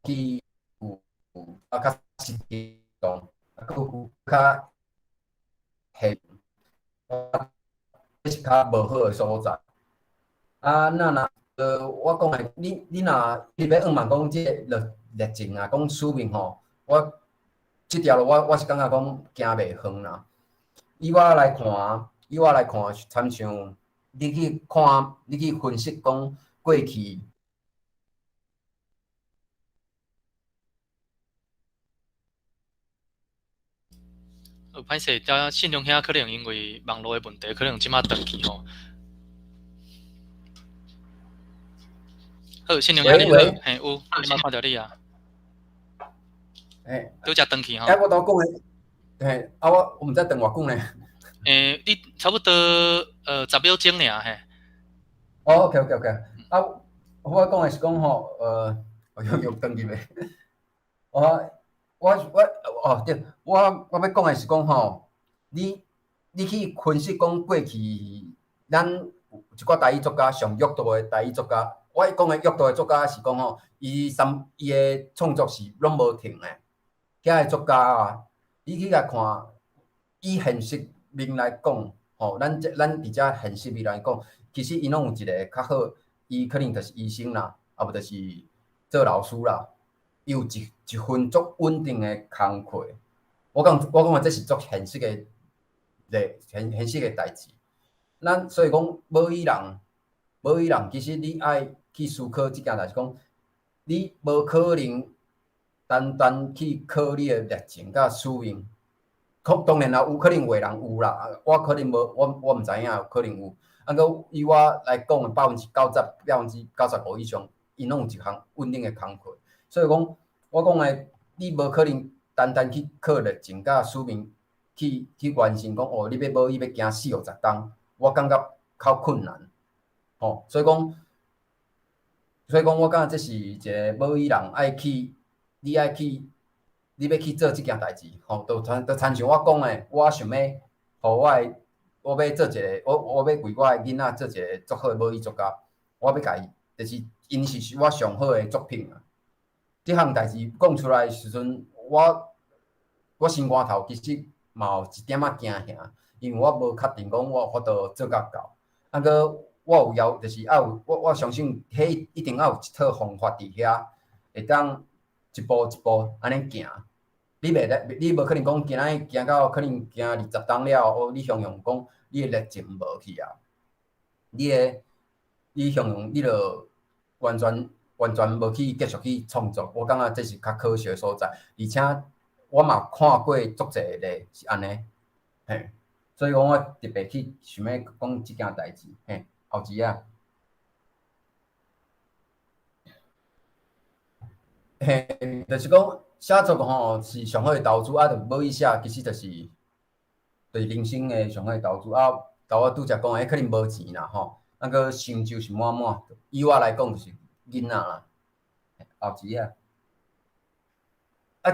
去较实际动，啊，佮较现，这是较无好的所在。啊，我讲诶，你若要问讲即个热情啊，讲使命吼，即条路我是感觉讲行袂远啦。以我来看，参像你去分析讲过去。歹势，遮信用遐可能因为网络的问题，可能即马断去吼。好，信用遐你好，嘿有，即马看到你啊。嘿，拄则断去吼。我都讲诶，嘿，啊我毋知断偌久呢。你差不多10秒钟尔嘿。OK，啊，我讲诶是讲吼，我又断去未？对，我要讲诶是讲吼，你去分析讲过去咱有一寡台语作家上优秀诶台语作家，我讲诶优秀诶作家是讲吼，伊诶创作是拢无停诶，遐诶作家啊，你去甲看，以现实面来讲，吼，咱伫遮现实面来讲，其实伊拢有一个较好，伊可能就是医生啦，啊无就是做老师啦。伊有一份足稳定的工课，我讲这是足现实的现实的代志。咱所以讲母语人其实你爱去思考即件代志，讲你无可能单去靠你的热情甲使命。当然啦，有可能有的人有啦，我可能无，我毋知影，可能有。啊，佮以我来讲的90%、95%以上，因拢有一项稳定的工课。所以讲，我讲诶，你无可能单去靠热情甲使命去完成讲哦，你要母语要行40-50冬，我感觉较困难。吼，所以讲，我感觉这是一个母语人爱去，你要去做即件代志，吼，都参像我讲诶，我想要，互我要做一个，我要为我诶囡仔做一个足好诶母语作家，我要甲伊，就是因是我上好诶作品啊。即项代志讲出来时阵，我心肝头其实嘛有一点仔惊吓，因为我无确定讲我有法度做甲到。啊，佮我有就是我相信，迄一定要有一套方法伫遐，会当一步一步安尼行。你无可能讲今仔行到可能行20冬了，哦，你向用讲你诶热情无去啊，你向用你就完全无去继续去创作，我感觉这是较可惜诶所在。而且我嘛看过足侪个是安尼，嘿，所以讲我特别去想要讲即件代志，嘿，后日啊。嘿，就是讲写作吼是上好的投资，啊，就无伊写，其实就是人生的上好的投资啊。甲我拄则讲的，可能无钱啦吼，啊个成就是满满。以我来讲就是囡仔啦，后钱啊。啊，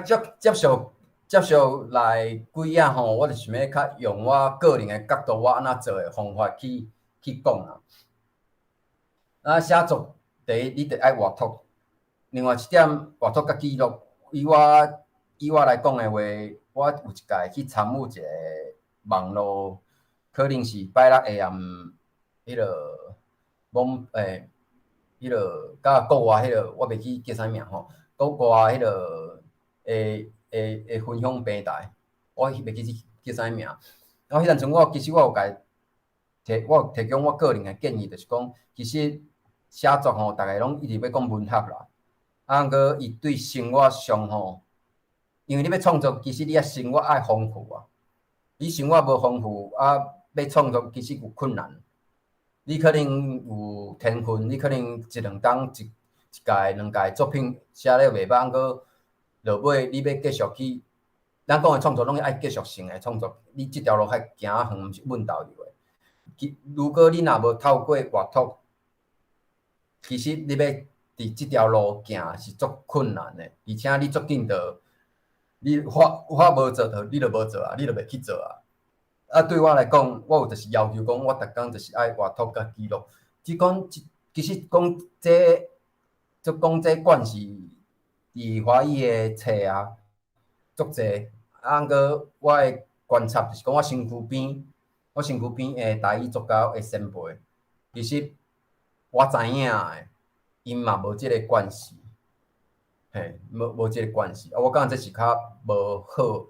接续来几啊吼，我就想要较用我个人的角度，我安怎做的方法去讲啦。啊，写作第一，你得爱画图。另外一点，画图甲记录。以我来讲的话，我有一届去参与一个网络，可能是拜六下暗，迄个网迄个甲国外迄个，我袂记叫啥名吼，国外迄个会分享平台，我袂记叫啥名。然后迄阵阵其实我有有提供我个人的建议，就是讲，其实写作吼，大家拢一直要讲文学啦，啊，个伊对生活上吼，因为你要创作，其实你生活爱丰富啊。你生活无丰富啊，要创作其实有困难。你可能有天分，你可能一两档一届两届作品写了袂歹，个落尾你要继续去，咱讲的创作拢爱继续性的创作。你即条路还行啊远，毋是稳豆油的。如果你若无透过画图，其实你要伫即条路行是足困难的，而且你足紧着，你我无做着，你就无做啊，你就袂去做啊。啊，对我来讲，我有就是要求讲，我逐工就是爱画图甲记录。只讲其实讲这惯是伫华语的册啊，足济。啊，个我的观察就是讲，我身躯边的台语作家的前辈，其实我知影的，因嘛无即个关系，嘿，无即个关系。啊，我感觉这是较无好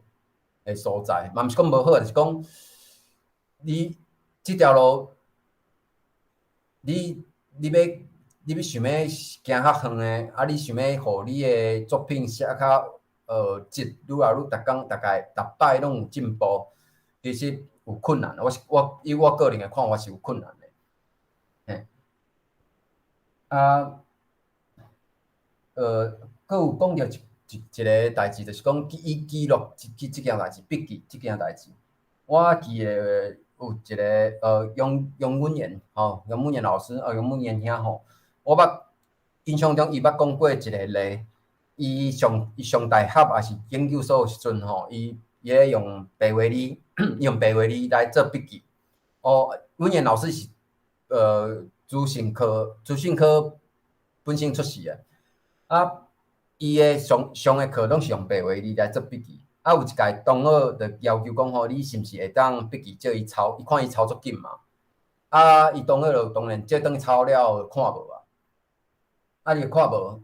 的所在，嘛毋是讲无好，就是讲你即条路，你要想要行较远的，啊，你想要互你的作品写较质愈来愈大概逐摆拢有进步，其实有困难。我以我个人的看法是有困难的，嘿，啊，佫有讲到一个代志，就是讲记录即件代志，笔记即件代志。我记得有一个杨文炎杨文炎老师杨文炎兄吼，我印象中伊捌讲过一个例，伊上大学也是研究所时阵吼，伊咧用白话字用白话字来做笔记。文炎老师是资讯科本身出世的。啊，伊的上的课拢是用白话字来做笔记。啊，有一届同学就要求讲吼，你是毋是会当笔记叫伊抄？伊看伊抄足紧嘛。啊，伊同学就当然借等抄了看无啊。啊，伊看无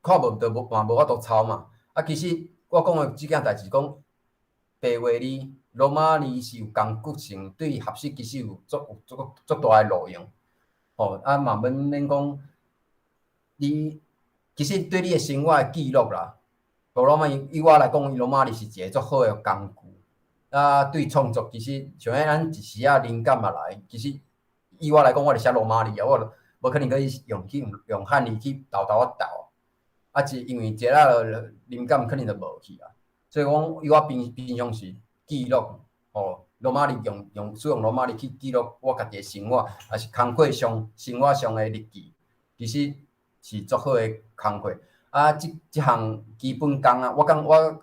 看无就嘛无法度抄嘛。啊，其实我讲的即件代志讲，白话字、罗马字是有工具性，对学习其实有足大的路用。啊嘛免讲。你其实对你的生活的记录啦，罗马以我来讲，罗马字是一个足好的工具。啊，对创作其实像咱一时啊灵感嘛来，其实以我来讲，我就写罗马字啊，我无可能可以用汉字去斗啊斗。啊，是因为这啊灵感肯定就无去啊。所以讲，以我平常时记录罗马字使用罗马字去记录我家己的生活，也是工课上生活上的日记，其实。是足好的工课啊！即项基本功啊，我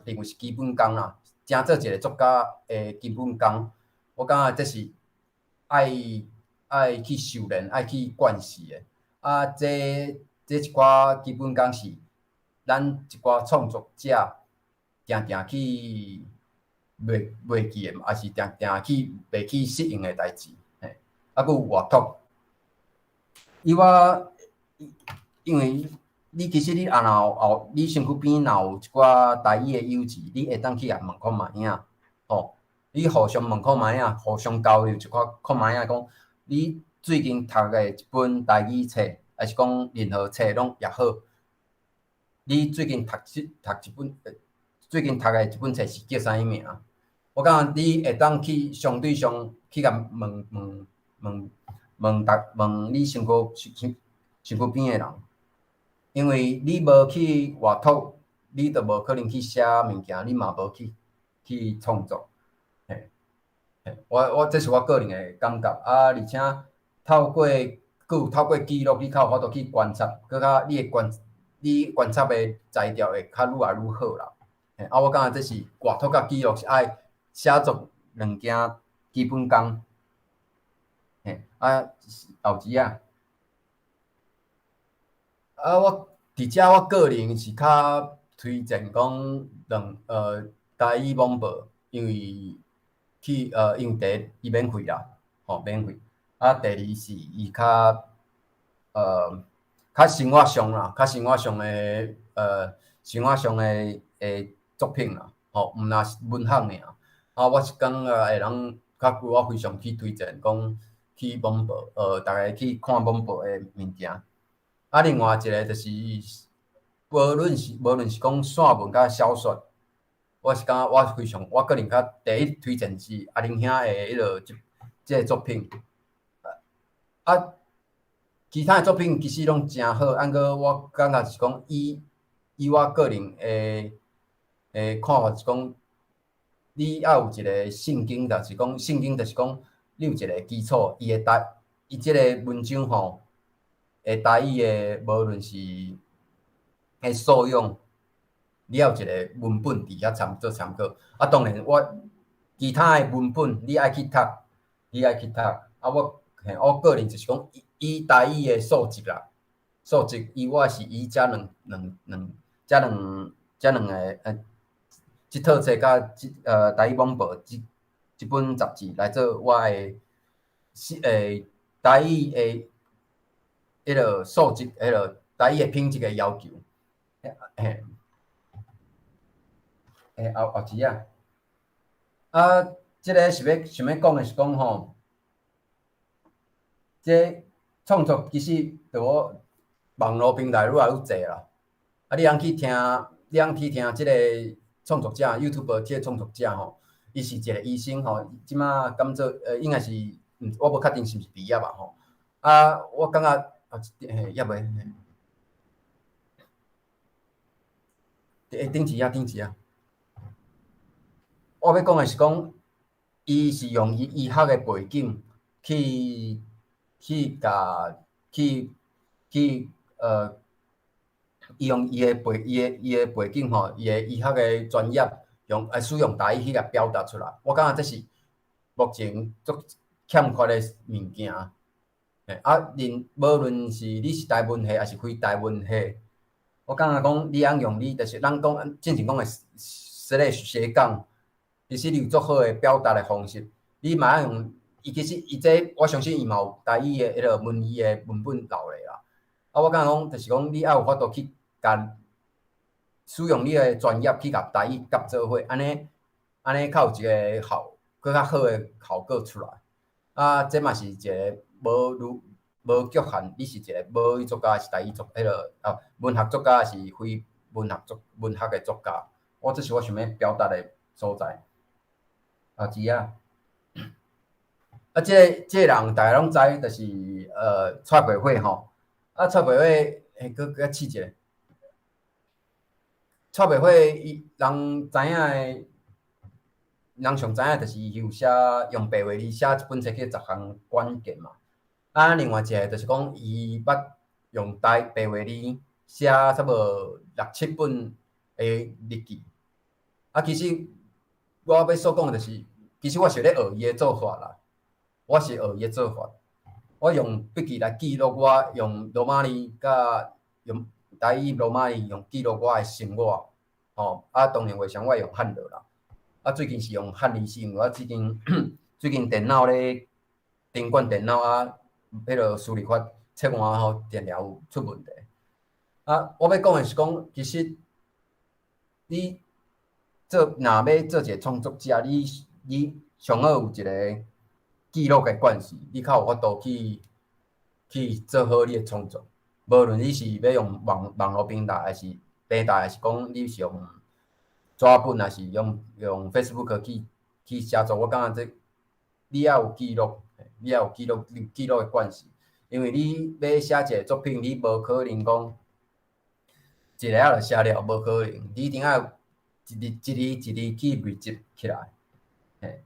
认为是基本功啦，正做一个作家的基本功，我感觉这是爱去修炼、爱去惯习的。啊，这一寡基本功是咱一寡创作者定去袂记的嘛，也是定去袂去适应的代志。嘿，啊，佫有画图，因为你其实你你身躯边若有一寡台语的友志，你会当去问看卖影，你互相问看卖影，互相交流一寡看卖影，讲你最近读的一本台语册，还是讲任何册拢也好，你最近读一本一本册是叫啥物名？我感觉你会当去相对上去甲问你身躯边的人。因为你无去外头，你就无可能去写物件，你嘛无去创作。我这是我个人的感觉啊，而且透过记录，你较有法度去观察，搁较你观察的材料会较愈来愈好啦。啊，我感觉这是画图甲记录是爱写作两件基本功。后期啊，我伫遮我个人是较推荐讲台语网报，因为因为第一伊免费啦，免费。啊，第二是伊较生活上啦，较生活上的作品啦，毋若是文学尔。啊，我是感觉会人我非常去推荐讲去网报，逐个去看网报的物件。啊，另外一个就是无论是讲散文甲小说，我是感觉我个人较第一推荐是阿玲兄的迄落即个作品。啊，其他的作品其实拢真好，按过我感觉是讲以我个人的看法是讲，你要有一个圣经，就是讲你有一个基础，伊即个文章吼，台语的无论是素养，你要有一个文本伫遐做参考。啊，当然其他的文本你爱去读。啊，我个人就是讲以台语的数值啦，我是以遮两个即套册甲台语网报即本杂志来做我的台语的迄落数值，迄落台语的品质的要求。后期啊，即个想要讲的是讲吼，即创作其实就我网络平台愈来愈侪啦。啊，你通去听即个创作者 YouTube 即个创作者吼，伊是一个医生吼，即马甘做应该是我无确定是毋是毕业吧吼。啊，我感觉也袂顶一啊。我要讲的是讲，伊是用伊医学的背景去伊用伊的背景吼，伊的医学的专业使用台语去甲表达出来。我感觉这是目前足欠缺的物件。无论是你是台文系还是非台文系，我感觉讲你通用就是咱讲正经讲的写讲，其实你有足好的表达的方式。你嘛用其实这我相信伊嘛有台语的迄个文字的文本留咧啦。啊，我感觉讲就是讲你要有法度去甲使用你的专业去甲台语夹做伙，安尼较有一个更较好的效果出来。啊，这嘛是一个无局限，你是一个母语作家，是台语迄落文学作家，还是非文学的作家。这是我想要表达的所在。后期啊，这个人大家拢知，就是蔡培慧吼。啊，蔡培慧搁试一下。蔡培慧人知影的，人上知影就是伊有用白话字写一本册叫《10项关键》嘛。啊，另外一个就是讲伊捌用白话字写差不多6、7本的日记。啊，其实我要所讲的就是，其实我是咧学伊的做法啦。我是学伊的做法，我用笔记来记录我用罗马尼甲用台语罗马尼用记录我的生活。啊，当然话上我用汉语啦。啊，最近是用汉字，是因为我最近电脑咧顶管电脑啊，迄落输入法切换后电疗有出问题。啊，我要讲的是讲，其实你若要做一个创作者，你上好有一个记录的惯势，你较有法度去做好你的创作。无论你是要用网络平台，还是还是讲你是用纸本，还是用 Facebook 去写作，我感觉你要有记录，记录的惯势。因为你要写一个作品，你无可能讲一个就写了，无可能。你一定要一字去累积起来。嘿，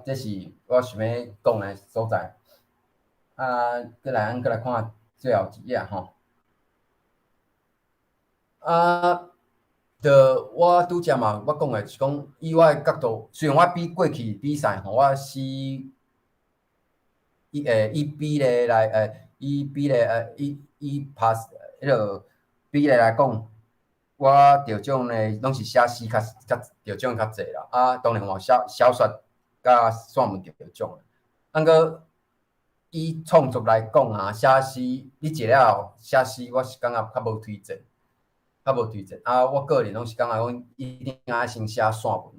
这是我想要讲的所在。过来看最后一页吼。我拄则嘛，我讲的是讲，以我的角度，虽然我比过去比赛吼，我是以pass 迄个比例来讲，我得奖的拢是写诗较得奖较侪啦。当然我小说甲散文得奖。过以创作来讲写诗你一了写诗，我是感觉较无推荐。我个人拢是感觉讲，一定要先写散文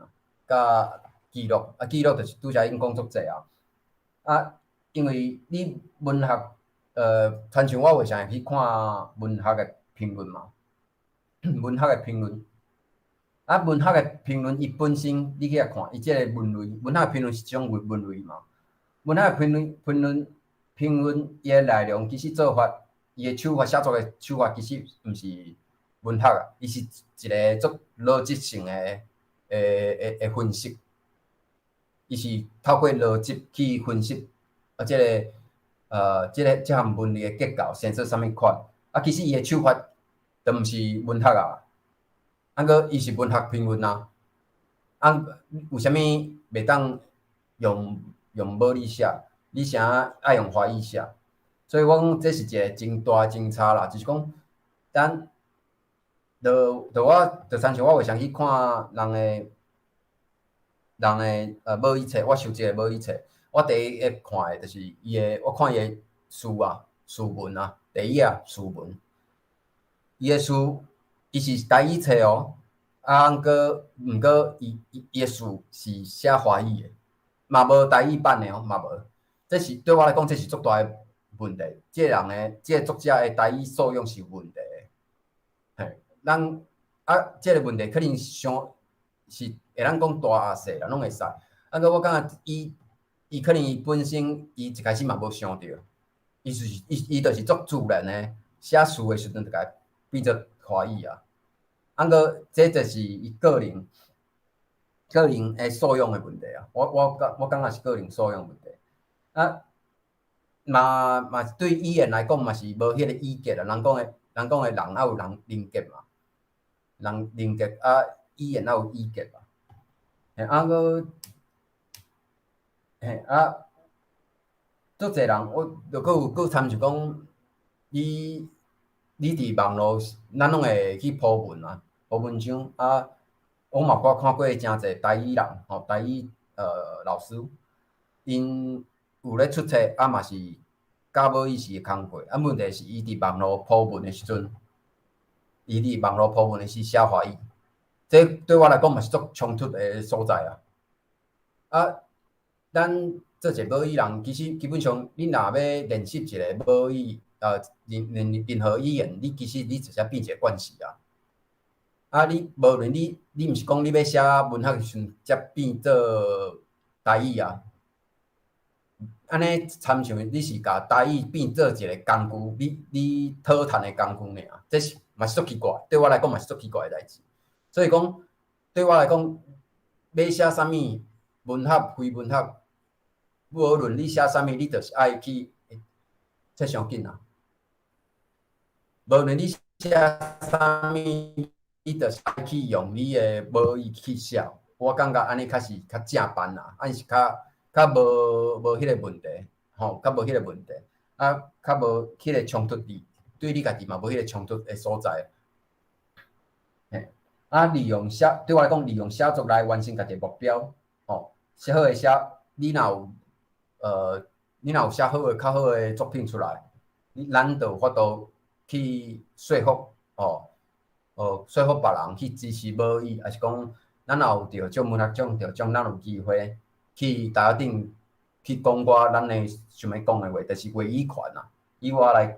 甲记录。记录就是拄则已经讲足侪因为你文学，亲像我为啥会去看文学的评论嘛？文学的评论，文学的评论伊本身你去看，伊即个文类，文学评论是一种文类嘛？文学评论伊的内容，其实做法，伊的手法写作的手法，其实毋是文学伊是一个足逻辑性的分析，伊是透过逻辑去分析。这项文理的结构形成啥物款？其实伊的手法都毋是文学过伊是文学评论为啥物袂当用母语写？你啥爱用华语写？所以我讲这是一个真大真差啦，就是讲，我亲像我为啥去看人的母语册，我收集的母语册。我第一个看的就是我看伊的诗文第一页诗文，伊的诗，伊是台语册毋过伊的诗是写华语的，嘛无台语版的嘛无。这是对我来讲，这是足大的问题。这个作者的台语素养是有问题的。嘿，这个问题可能是会咱讲大啊细啦，拢会使。过我感觉伊可能伊本身伊一开始嘛无想到，伊就是足自然的写诗的时阵就甲变做华语过这就是伊个人的素养的问题我感觉是个人素养问题嘛对语言来讲嘛是无迄个语格人讲的人要有人格嘛，人格语言要有语格嘛，过。足侪人，我就佫参像讲，你伫网络，咱拢会去铺文铺文章我嘛看过真侪台语人台语老师，因有咧出册嘛是甲母语是空过，问题是伊伫网络铺文的时阵，伊伫网络铺文的是写华语，这对我来讲嘛是足冲突的所在咱做一个母语人，其实基本上，你若要练习一个母语，任何语言，你其实你直接变一个惯势你无论你毋是讲你要写文学时阵，才变做台语安尼参像你是甲台语变做一个工具，你讨趁的工具尔，这是嘛是足奇怪，对我来讲嘛是足奇怪的代志。所以讲，对我来讲，要写啥物文学非文学。无论你写啥物，你就是爱去，这上紧无论你写啥物，你就是爱去用你的母语去写。我感觉安尼较正版安尼是较无迄个问题，较无迄个问题，较无迄个冲突力，对你家己嘛无迄个冲突的所在。利用对我来讲，利用写作来完成家己目标，写好写，你若有写好较好的作品出来，咱就有法度去说服说服别人去支持母语，还是讲咱若有得奖文学奖得奖，咱有机会去台下顶去讲咱的想要讲的话，就是话语权以我的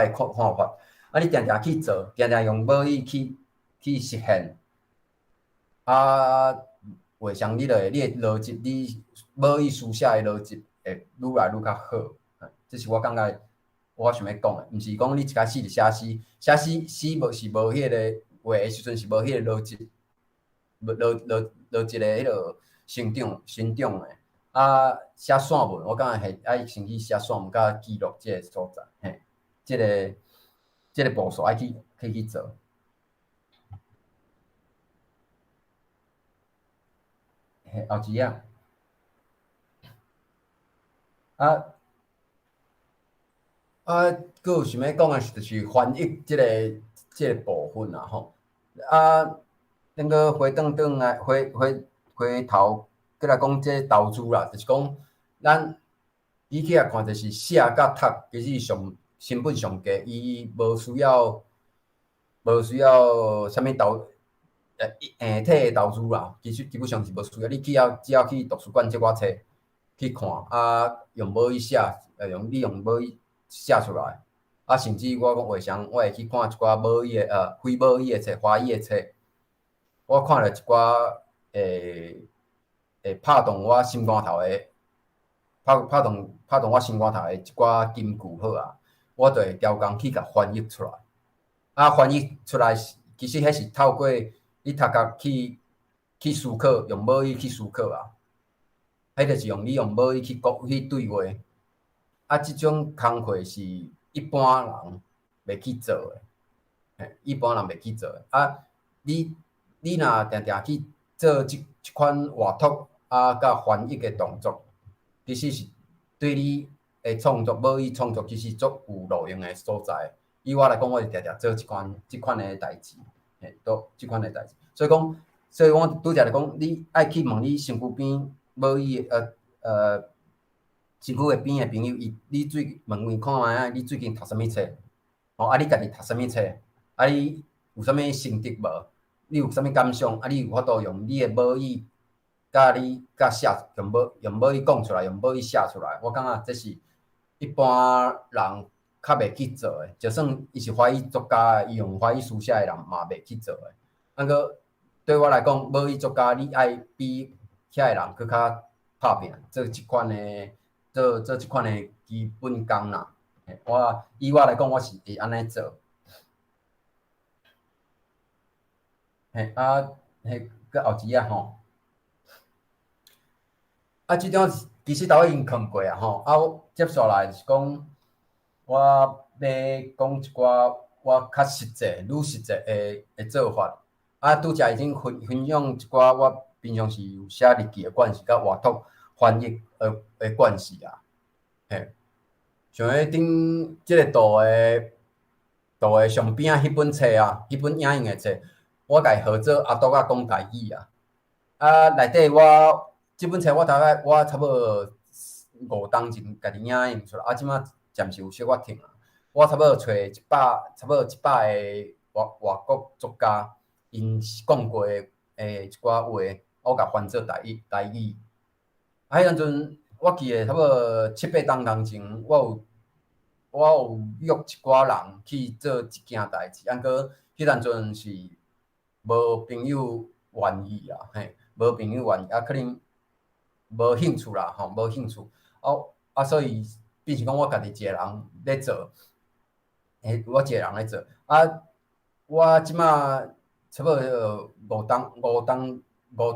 看法，你定定去做，定定用母语去实现，画上你的逻辑，你母语书写的逻辑会愈来愈较好。这是我感觉我想要讲的，毋是讲你一开始就写诗，写诗无是无迄个画的时阵是无迄个逻辑，逻辑的迄个成长的。啊，写散文，我感觉系爱先去写散文，甲记录即个所在，嘿，即个步数爱去做。嘿，后一啊，啊。佫有想要讲的就是翻译即个部分啦吼。咱佫回头过来讲即投资啦，就是讲咱比起来看，就是写甲读其实成本上低，伊无需要啥物硬体的投资啦，其实基本上是无需要。你只要去图书馆借我册去看，用母语写，用母语写出来。甚至我讲画像，我会去看一寡母语的非母语的册、华语的册，我看了一寡会拍动我心肝头的，拍动我心肝头的一寡金句好啊，我就会调工去甲翻译出来。翻译出来其实迄是透过你读甲去思考，用母语去思考啊。迄就是你用母语去对话。即种工课是一般人袂去做的，一般人袂去做的。你若定定去做即款画图甲翻译的动作，其实是对你的创作母语创作其实足有路用的所在。以我来讲，我是定定做即款的代志，都即款的代志。所以我拄则来讲，你爱去问你身躯边母语身躯的边的朋友，你问看卖你最近读啥物册？你家己读啥物册？你有啥物心得无？你有啥物感想？你有法度用你的母语，甲写用母语讲出来，用母语写出来。我感觉这是一般人较袂去做的。就算伊是华语作家，伊用华语书写的人嘛袂去做的。过对我来讲，母语作家你爱比遐个人佫较拍拼，做即款的基本功啦。以我来讲，我是会安尼做。佫后一啊吼。即种其实都已经看过啊吼。接下来就是讲，我要讲一寡我较实际、愈实际的做法。拄则已经分享一寡我平常时有写日记的关系，甲画图翻译的关系啊。像迄顶即个图的上边迄本册啊，迄本影印的册，我甲伊号做阿杜仔讲台语啊。内底即本册我大概差不多5当前家己影印出来，即马暂时有小可停啊。我差不多找差不多100个外国作家，因讲过的一寡话，我甲翻做台语。迄当阵我记得差不多7、8当当前，我有约一寡人去做一件代志，过迄当阵是无朋友愿意啦，无朋友愿意，可能无兴趣啦，无兴趣。所以变成讲我家己一个人咧做，我一个人咧做。我即马差不多5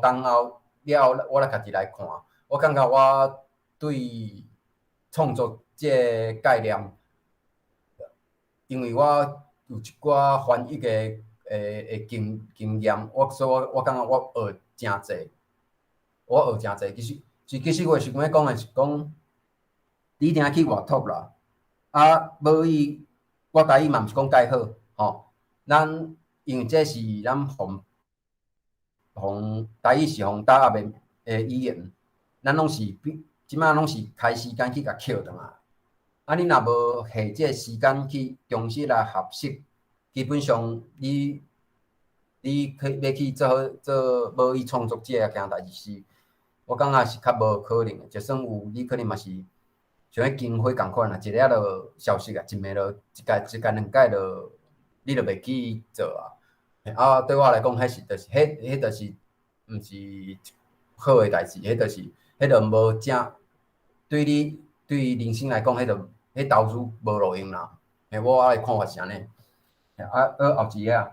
当后了，我来家己来看，我感觉我对创作即个概念，因为我有一寡翻译的经验，所以我感觉我学真济。其实我是想要讲的是讲，你一定要去画图啦。母语我台语嘛毋是讲介好，吼。咱因为这是咱台语是大学的语言，咱拢是即马拢是开时间去甲捡倒来。你若无下即个时间去重新来学习，基本上你要去做母语创作者件代志是，我感觉是较无可能的。就算有，你可能嘛是像迄经费共款啦，一日就消失啊，一暝就一届2届就你就袂去做啊。对我来讲，迄就是毋是好的代志，迄就无正对你人生来讲，迄迄投资无路用啦。我的看法是安尼。后一个啊。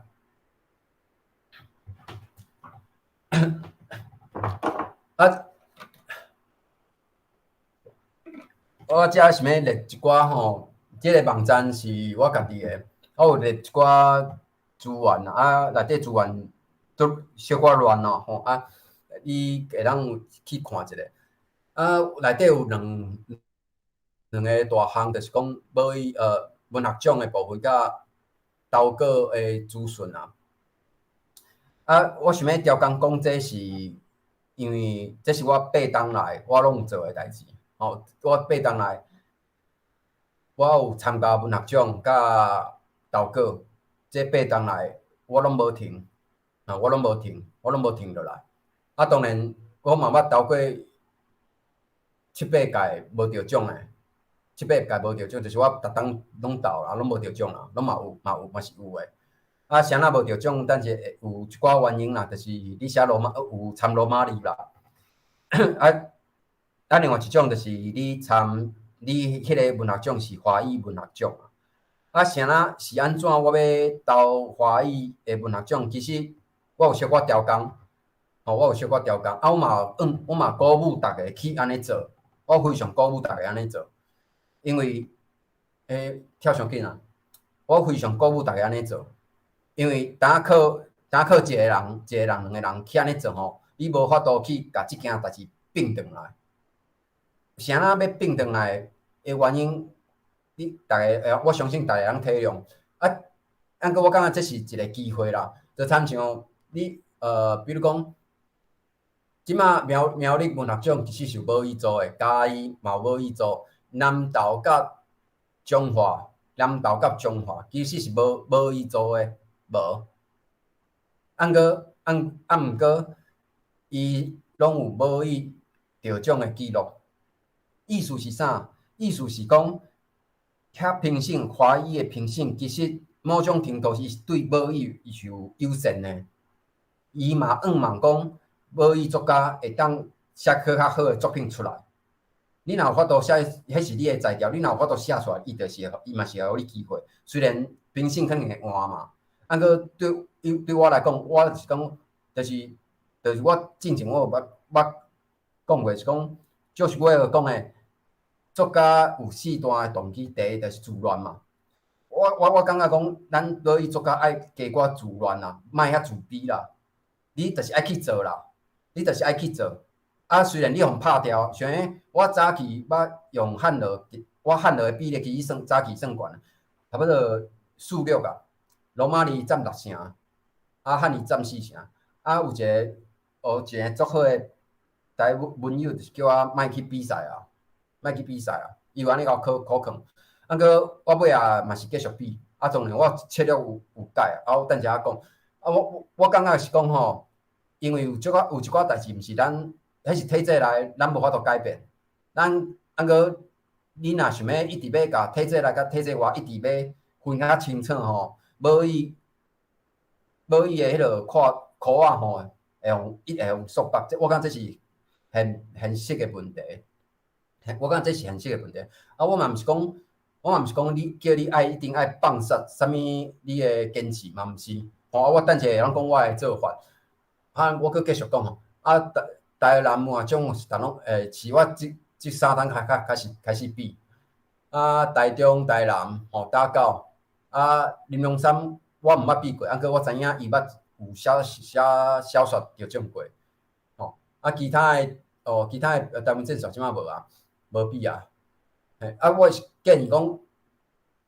我遮想要列一寡吼，即个网站是我家己的，我有列一寡资源啊，内底资源都小可乱咯吼啊，你会当去看一下。啊，内底有两个大项，就是讲无伊文学奖的部分甲投稿的资讯啊。啊，我想要调工讲，这是因为这是我8当来我拢有做的代志。哦，我8当来。我有参加文学奖甲投稿，这8当来我拢无停，我拢无停落来。啊，当然我嘛捌投过7、8届无得奖诶，7、8届无得奖，就是我逐当拢投啦，拢无得奖啦，拢嘛是有诶。啊，啥若无得奖，但是有一寡原因啦，就是你写罗马有参罗马字啦。另外一种就是你参。你迄个文学奖是华语文学奖啊，啥是安怎？我要投华语的文学奖，其实我有小可调工，我有小可调工，啊，我嘛鼓舞大家去安尼做，我非常鼓舞大家安尼做，因为跳伤紧啊，我非常鼓舞大家安尼做，因为当靠一个人、两个人去安尼做吼，你无法度去甲即件代志并转来。啥要并转来的原因，你大家我相信大家能体谅。啊，我感觉这是一个机会啦，就参像你比如讲，即马苗栗文学奖其实是无伊做的，嘉义嘛无伊做，南投甲彰化其实是无伊做的，无。毋过伊拢有无伊得奖的记录。意思是啥？意思是讲，遐评审华语的评审，其实某种程度是对母语是有友善的。伊嘛望讲，母语作家会当写较好的作品出来。你若有法度写，迄是你的材料。你若有法度写出来，伊嘛是会互你机会。虽然评审肯定会换嘛，过对我来讲，我是讲，就是我之前我有捌讲过，是讲，就是我讲的。作家有4大的动机，第一就是自恋嘛。我感觉讲，咱母语作家爱加寡自恋啦，莫遐自卑啦。你就是爱去做啦，啊，虽然你互拍掉，像我早期捌用汉乐，我汉乐的比例其实早期算悬，差不多4、6啊。罗马字占6成，啊汉字占4成。啊，有一个足好的台文友，就是叫我莫去比赛啊。伊有安尼甲我考劝，我尾仔嘛是继续比，啊，当然我策略有改，啊，我等一下讲，啊，我感觉是讲吼，因为有一寡代志，毋是咱，迄是体制内，咱无法度改变，咱你若想要一直要甲体制内甲体制外一直要分较清楚吼，无伊的迄落科仔吼，会用缩白，我感觉这是现实的问题。我感觉这是现实的问题。啊，我嘛毋是讲你叫你一定爱放杀啥物你的坚持嘛，毋是。我等者人讲我的做法。啊，我佫继续讲吼。啊，台南文学奖是拢是我即3档开始比。啊，台中、台南打狗。啊，林龙山我毋捌比过，过我知影伊捌有小说得奖过。啊，其他的台湾证书即马无啊。无比啊！我是建议讲，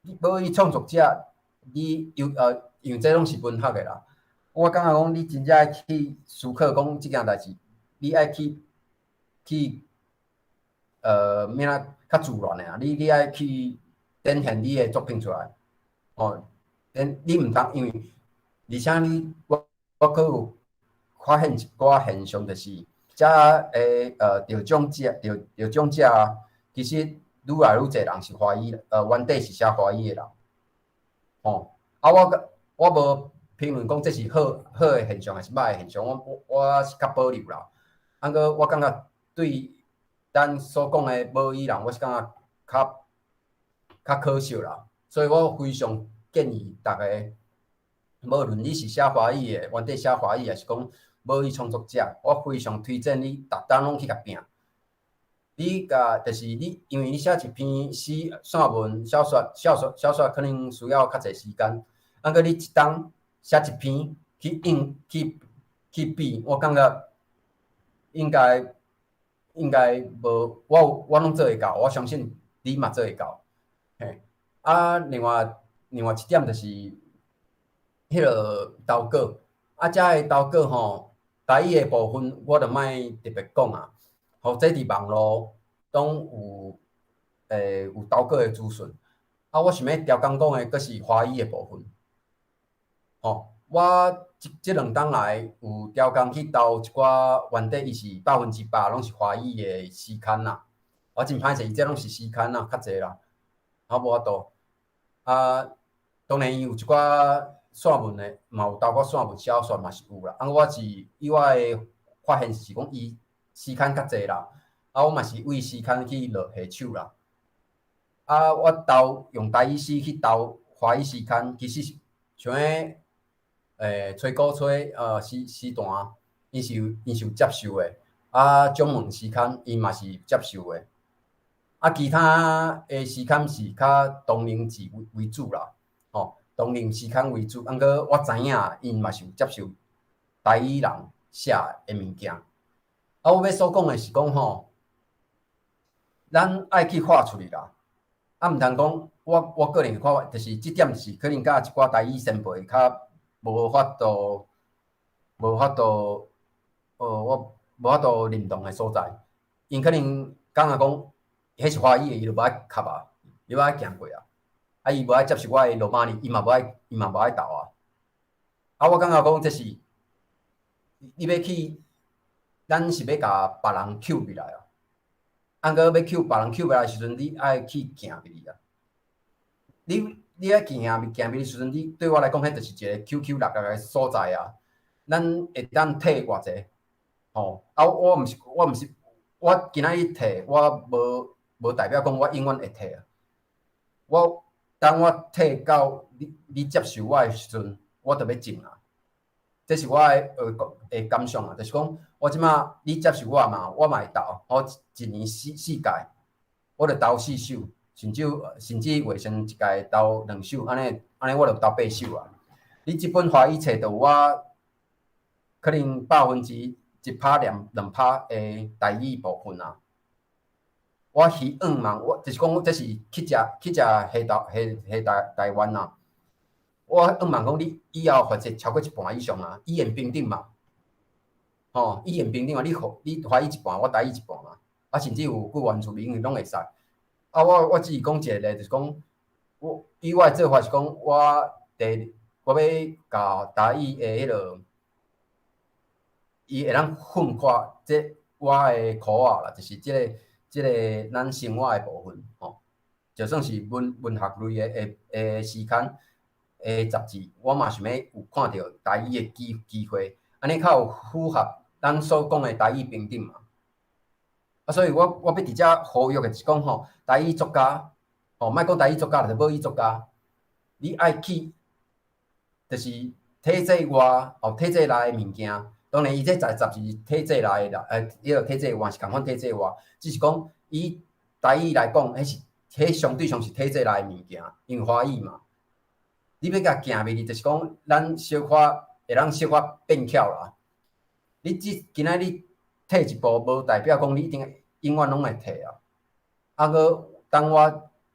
你母语创作者，你因为这拢是文学的啦。我感觉讲，你真正爱去思考讲即件代志，你爱去免啊较自然的啊。你爱去展现你的作品出来。你毋当因为，而且我佫有发现一寡现象，就是。遮得奖者，其实愈来愈侪人是华语，原底是写华语的人。我无评论讲这是好的现象还是歹的现象，我是较保留啦。过我感觉对咱所讲的母语人，我是感觉较可惜啦。所以我非常建议大家，无论你是写华语的，原地写华语，还是讲母语创作者，我非常推荐你逐档拢去甲拼。你甲就是你，因为你写一篇诗、散文、小说可能需要较侪时间，啊，搁你一档写一篇去比，我感觉应该无，我拢做会到，我相信你嘛做会到。嘿，啊，另外一点就是，迄个投稿，啊，遮个投稿吼，台语的部分我就莫特别讲啊，或者伫网络拢有投稿的资讯。啊，我想要调讲讲的，阁是华语的部分。吼，我即两冬来有调工去投一寡原底伊是100%拢是华语的诗刊啦。我真歹势，伊这拢是诗刊啦，较济啦，我无法度。啊，当然伊有一寡散文的，嘛有投过散文、小说嘛是有啦。啊，我是意外发现是讲伊诗刊较济啦。啊，我嘛是为诗刊去落下手啦。啊，我用台语诗去投华语诗刊，其实像吹鼓吹诗段，因是有接受的。啊，中文诗刊伊嘛是接受的。啊，其他的诗刊是较同人志为主啦，吼，同人诗刊为主。毋过我知影因嘛是有接受台语人写的物件。啊，我要所讲的是讲吼，咱爱去画出去啦。啊，毋通讲我个人的看法，就是即点是可能甲一寡台语前辈较无法度，我无法度认同的所在。因可能感觉讲，迄是华语的，伊就无爱磕啊，伊无爱行过啊。啊，伊无爱接受我的罗马尼，伊嘛无爱投啊。啊，我感觉讲，这是你要去，咱是要甲别人抢过来啊。啊，搁要抢别人抢过来的时阵，你爱去行入去啊。你爱行入去的时阵，你对我来讲，迄就是一个 QQ 六角的所在啊。咱会当摕偌济？吼，啊，我毋是，我今仔日摕，我无代表讲我永远会摕啊。当我摕到你接受我的时阵，我就要种啊。这是我的感想啊，就是讲我即马你接受我嘛，我嘛会投，我一年4届，我就投4首，甚至画成一届投2首，安尼我就投8首啊。你即本华语册就有我可能1%、2%的台语部分啊。我希望嘛，我就是讲，这是去食下台湾啊。我希望讲你以后或者超过一半以上啊，以言平等嘛。吼，以言平等啊，你华语一半，我台语一半啊。啊，甚至有句原住民拢会使。啊，我只是讲一个例，就是讲，我以我的做法是讲，我要教台语的迄落，伊会当分化这我的科啊啦，就是即个咱生活的部分吼，就算是文学类的诗刊杂志，我嘛想要有看到台语的机会，安尼较有符合咱所讲的台语平等嘛。啊，所以我要伫遮呼吁的是讲吼，台语作家，莫讲台语作家，就是母语作家，你爱去，就是体制外体制内的物件。当然，伊这杂志体制内的啦，迄个体制外是共款体制外，只是讲以台语来讲，迄相对上是体制内的物件，因为华语嘛。你要甲行入去，就是讲咱小可会当小可变巧啦。你今仔日退一步，无代表讲你一定永远拢会退啊。啊，搁当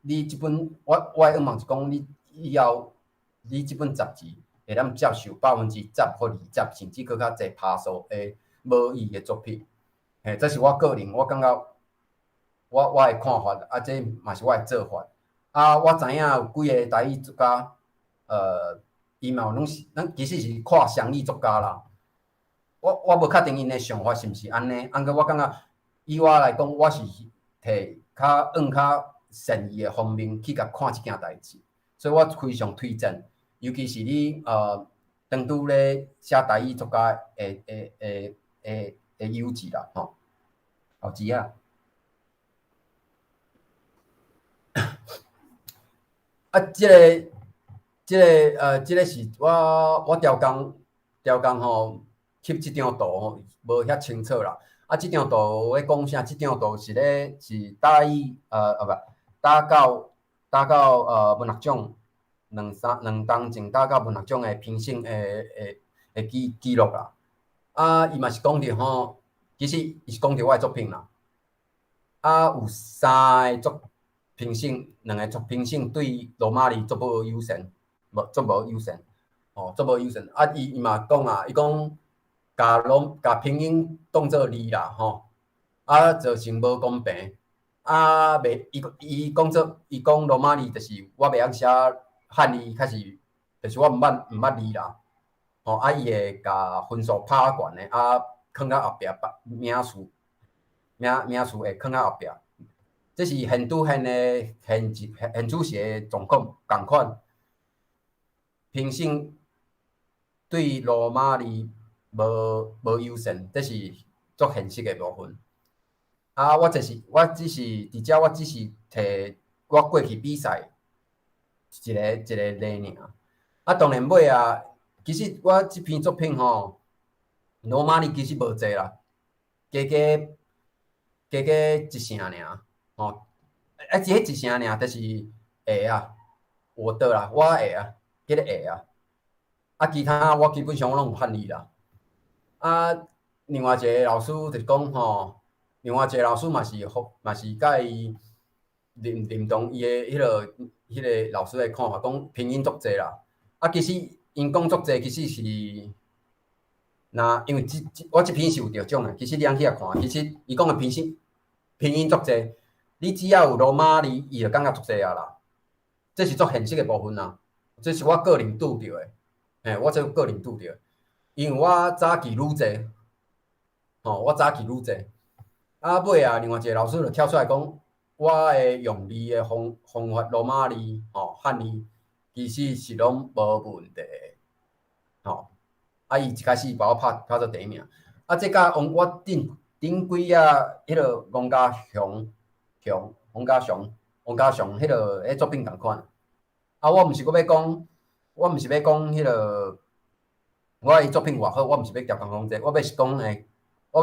你即本我的愿望是讲，你以后你即本杂志会当接受10%或20%，甚至搁较侪趴数的无意的作品。嘿，这是我个人，我感觉我的看法，啊，这嘛是我的做法。啊，我知影有几个台语作家，伊嘛有拢是，咱其实是看双语作家啦。我无确定因的想法是毋是安尼，啊，过我感觉以我来讲，我是摕较善意的方面去甲看即件代志，所以我非常推荐，尤其是你当拄咧写台语作家的优质啦，吼，后志啊。即个是我调工吼，翕即张图吼，无遐清楚啦。即张图咧讲啥？即张图是打伊打到文学奖两当前打到文学奖的评审的记录啦。伊嘛是讲着吼，其实伊是讲着我的作品啦。有3个评审，2个评审对罗马尼足无友善，足无友善，足无友善。伊嘛讲啊，伊讲甲拼音当作字啦，造成无公平。袂伊讲罗马尼就是我袂晓写汉字，开始就是我毋捌字啦。伊会甲分数拍悬的，放到后壁，名词会放到后壁。这是现拄现的现主席的状况共款。评审对罗马尼无友善，这是足现实的部分。我只是伫遮，我只是摕我过去比赛一个例尔。当然尾其实我即篇作品吼，罗马尼其实无济啦，加一成尔。迄一成尔，就是下啊，我的啦，我下啊，迄个下啊。其他我基本上拢有汉字啦。另外一个老师就是讲吼，另外一个老师嘛是甲伊认同伊的迄个老师的看法，讲拼音足济啦。其实因讲足济，其实是因为我即篇是有得奖的，其实你通去看，其实伊讲的拼音足济。你只要有罗马尼，伊就感觉足济啊啦。这是足现实的部分啦，这是我个人拄着的。我这个人拄着，因为我早期愈济，我早期愈济。尾另外一个老师就跳出来讲，我的用字的方法，罗马尼汉字，其实是拢无问题的。伊一开始把我拍做第一名。这甲我顶几迄个王家祥迄个作品共款。我毋是要讲迄个我的作品偌好，我毋是要调讲讲这，我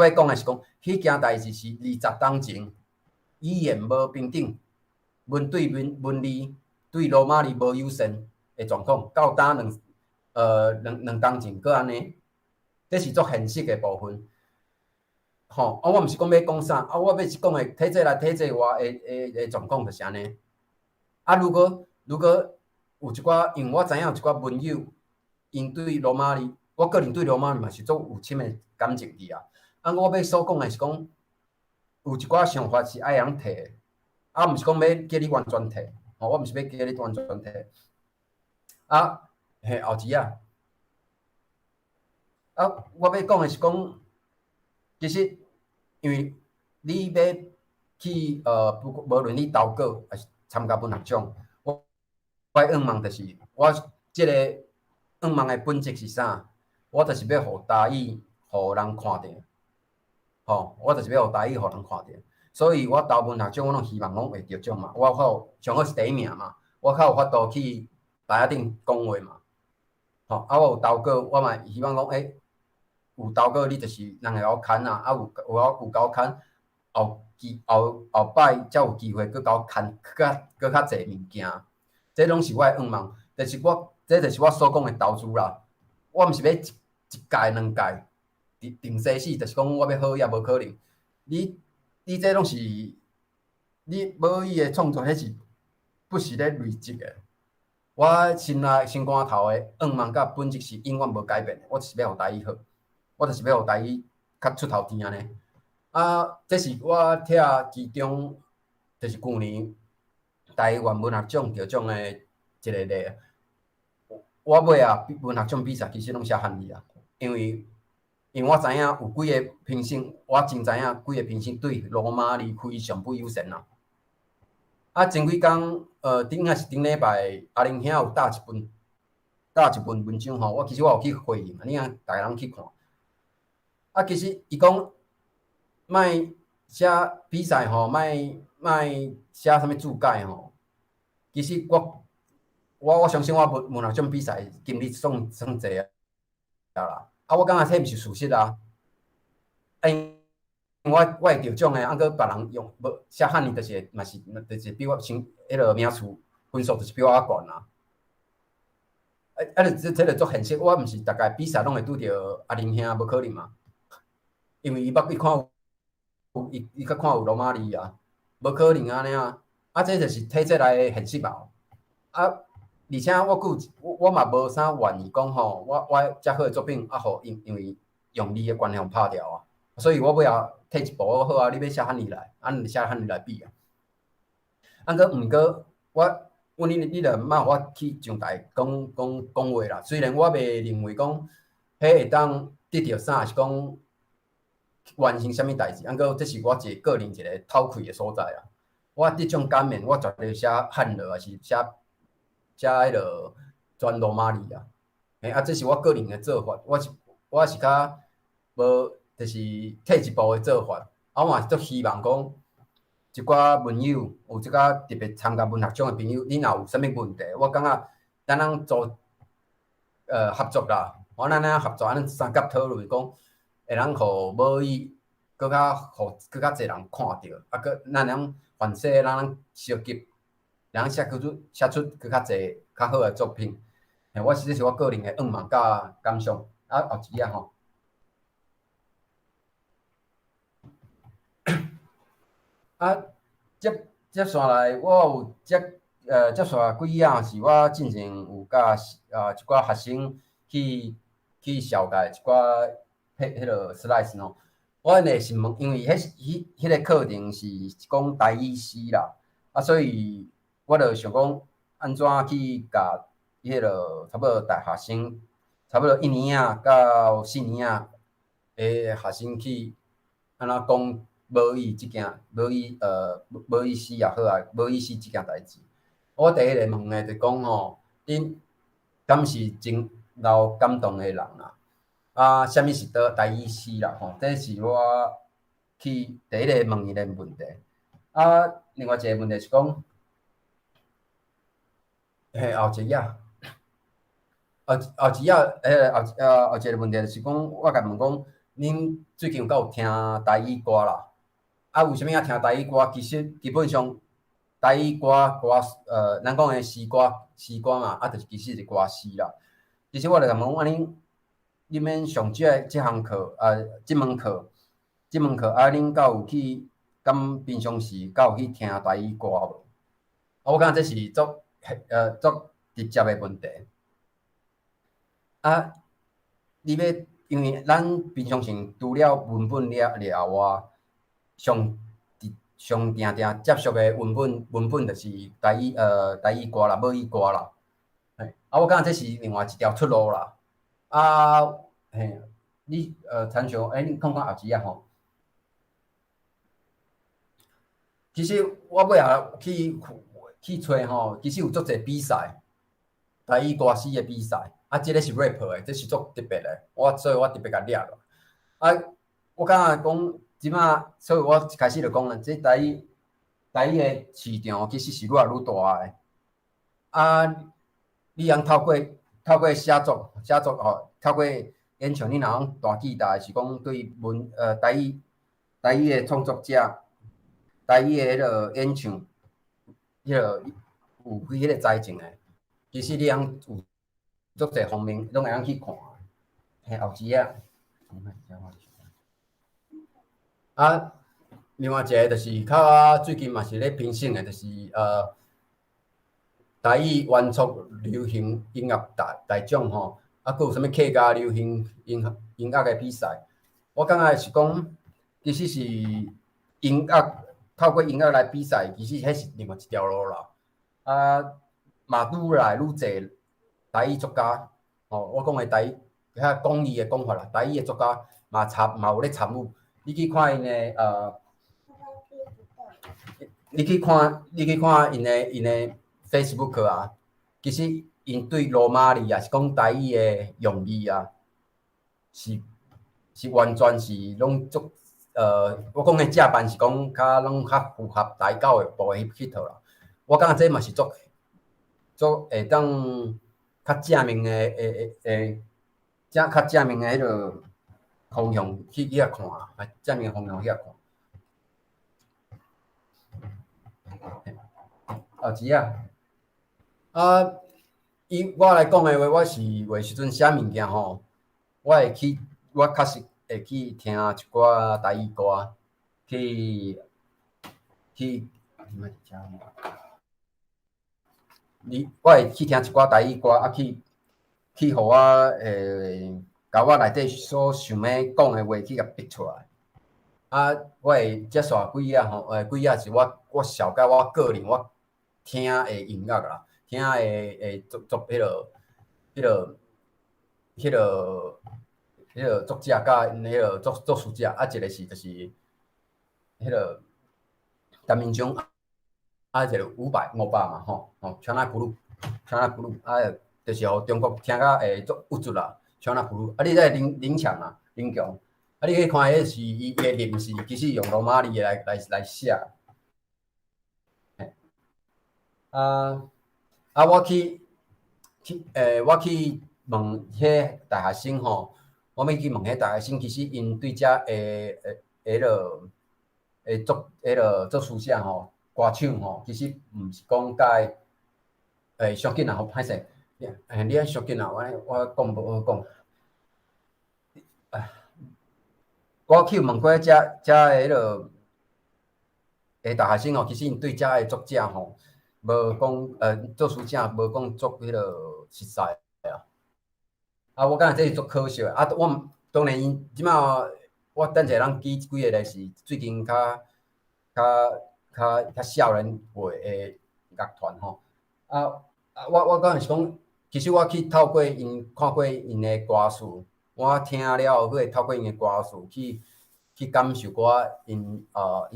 要讲的是讲，迄件代志是20当前，语言无平等，文对文字对罗马尼无友善的状况，到打两当前搁安尼，这是足现实的部分。我毋是讲要讲啥，我要是讲的体制内体制外的状况就是安尼。如果有一寡，因为我知影有一寡文友，因对罗马尼，我个人对罗马尼嘛是足有深的感情伫啊。我要所讲的是讲，有一寡想法是爱人摕的，毋是讲要叫你完全摕，我毋是要叫你完全摕。后期我要讲的是讲，其实因为你要去无论你投稿还是参加文学奖，我愿望就是我即个愿望的本质是啥？我就是要互台语互人看到，我就是要互台语互人看到。所以我投文学奖，我拢希望讲会得奖嘛。我上好是第一名嘛，我较有法度去台仔顶讲话嘛。我有投稿，我嘛希望讲，有投稿你就是人会甲我牵啊，有甲我牵，后摆才有机会佮甲我牵佮较济物件。这拢是我的愿望，这就是我所讲的投资啦。我毋是要一届两届定生死，就是讲我要好也无可能。你这拢是你无伊的创作，迄是不是咧累积的？我心肝头的愿望甲本质是永远无改变的。我就是要互台语好，我就是要互台语较出头天安尼。这是我听其中就是去年台湾文学奖得奖的一个例。我尾文学奖比赛其实拢写汉字啊，因为我知影有几个评审，我真知影几个评审对罗马尼非常不友善啦。前几工顶礼拜阿玲兄有打一份文章吼，其实我有去回应，你逐个人去看。其实伊讲莫写比赛吼，莫写啥物注解吼。其实我相信我无那种比赛经历算济啊啦。啊，我感觉迄毋是事实啊。我会着奖诶，啊，搁别人用无写汉字，就是嘛是，就是比我成迄个名次分数就是比我悬啊。这就足现实，我毋是逐个比赛拢会拄着阿林兄，无可能嘛。因为伊捌去看有，伊较看有罗马尼啊，无可能安尼啊。啊，这就是体制内诶现实嘛。啊，而且我嘛无啥愿意讲吼，我遮好诶作品啊，互因为用你诶关系拍掉啊。所以我尾后退一步，我好啊，你要写汉字来，啊，你写汉字来比啊。啊，毋过你著莫我去上台讲话啦。虽然我袂认为讲，迄会当得到啥，是讲完成啥物代志。啊，过这是我一个人一个透气的所在啊。我得种感染，我绝对写汉字，还是写迄落全罗马字啊。啊，这是我个人的做法。我是较无，就是退一步的做法。啊，我嘛是足希望讲。一寡文友有即个特别参加文学奖的朋友，你若有啥物问题，我感觉咱通做合作啦。咱合作，咱三甲讨论讲，会通互母语更较侪人看到，啊，咱通反射，咱小级，咱写出更较侪较好的作品。这是我个人的愿望甲感想。啊，后一啊吼。啊，接下来我有接下几样是我进前有甲一寡学生去小解一寡迄落 slides 喏。我呢是问，因为迄个课程是讲台语诗啦，啊，所以我就想讲安怎去甲迄落差不多大学生，差不多1年啊到4年啊诶学生去安怎讲。母语即件，母语诗也好啊，母语诗即件代志，我第一个问的就讲吼，恁敢是真有感动的人啊？啊，啥物是台语诗啦？吼，这是我去第一个问伊个问题。啊，另外一个问题是讲，后一页，后一页，后一个问题就是讲，我甲问讲，恁最近敢有听台语歌啦？啊，为虾米啊听台语歌？其实基本上台语歌，咱讲的诗歌嘛，啊，就是其实是歌诗啦。其实我就甲问，啊，恁免上这项课，这门课，啊，恁敢有去？敢平常时敢有去听台语歌无？啊，我感觉这是足直接的问题。啊，你要因为咱平常时除了文本了外，上定接触的文本就是台语歌啦、母语歌啦。啊，我感觉这是另外一条出路啦。啊，你参照，你看看后一啊吼。其实我尾后去找吼，其实有足侪比赛，台语歌诗的比赛。啊，这个是 rap 的，这是足特别的。所以我特别甲掠落。啊，我感觉讲。即马，所以我一开始就讲了，这台语的市场其实是愈来愈大的。啊，你通透过写作吼，透过演唱，你若讲大期待是讲对台语的创作者，台语的迄落演唱，迄落有迄个才情的，其实你通有足侪方面拢会通去看。后期啊。啊，另外一个就是较最近嘛是咧评审的，就是台语原创流行音乐大奖吼，啊，佮有啥物客家流行音乐的比赛。我感觉是讲，其实是音乐透过音乐来比赛，其实迄是另外一条路啦。啊，嘛愈来愈侪台语作家，吼，我讲的台语较广义的讲法啦，台语的作家嘛有咧参与。你去看因的你去看因的 Facebook 啊，其实因对罗马字啊，是讲台语的用字啊，是完全是拢足我讲的正版是讲拢较符合台教的部迄套啦。我感觉这嘛是足做会当较正面诶，较正面诶迄个方向去遐看啊，正面方向遐看。后钱啊，我来讲诶话，我是有诶时阵写物件吼，我确实会去听一寡台语歌，去我会去听一寡台语歌，互我甲我内底所想要讲诶话去甲逼出来。我会接受几是我小甲我个人我听诶音乐啦，听诶作迄个作者甲迄个作词者，一个是就是迄个陈明章，一个500嘛China Blue，就是互中国听甲足有足啦，China Blue，你再林强啊，林强。你去看，迄是伊诶念是其实用罗马字来写。我去问迄大学生吼，我要去问迄大学生，其实因对遮作词写吼，歌手吼，其实毋是讲甲俗紧啊，好歹势，你啊俗紧啊，我讲无好讲。我去问过遮迄落大学生吼，其实因对遮个作者吼，无讲作词者无讲作迄落实在我感觉这是足可惜的。我当然因即马我等者咱举几个例是最近较少年辈的乐团吼。我讲是讲，其实我去透过因看过因的歌词，我听了后，会透过因的歌词去感受我因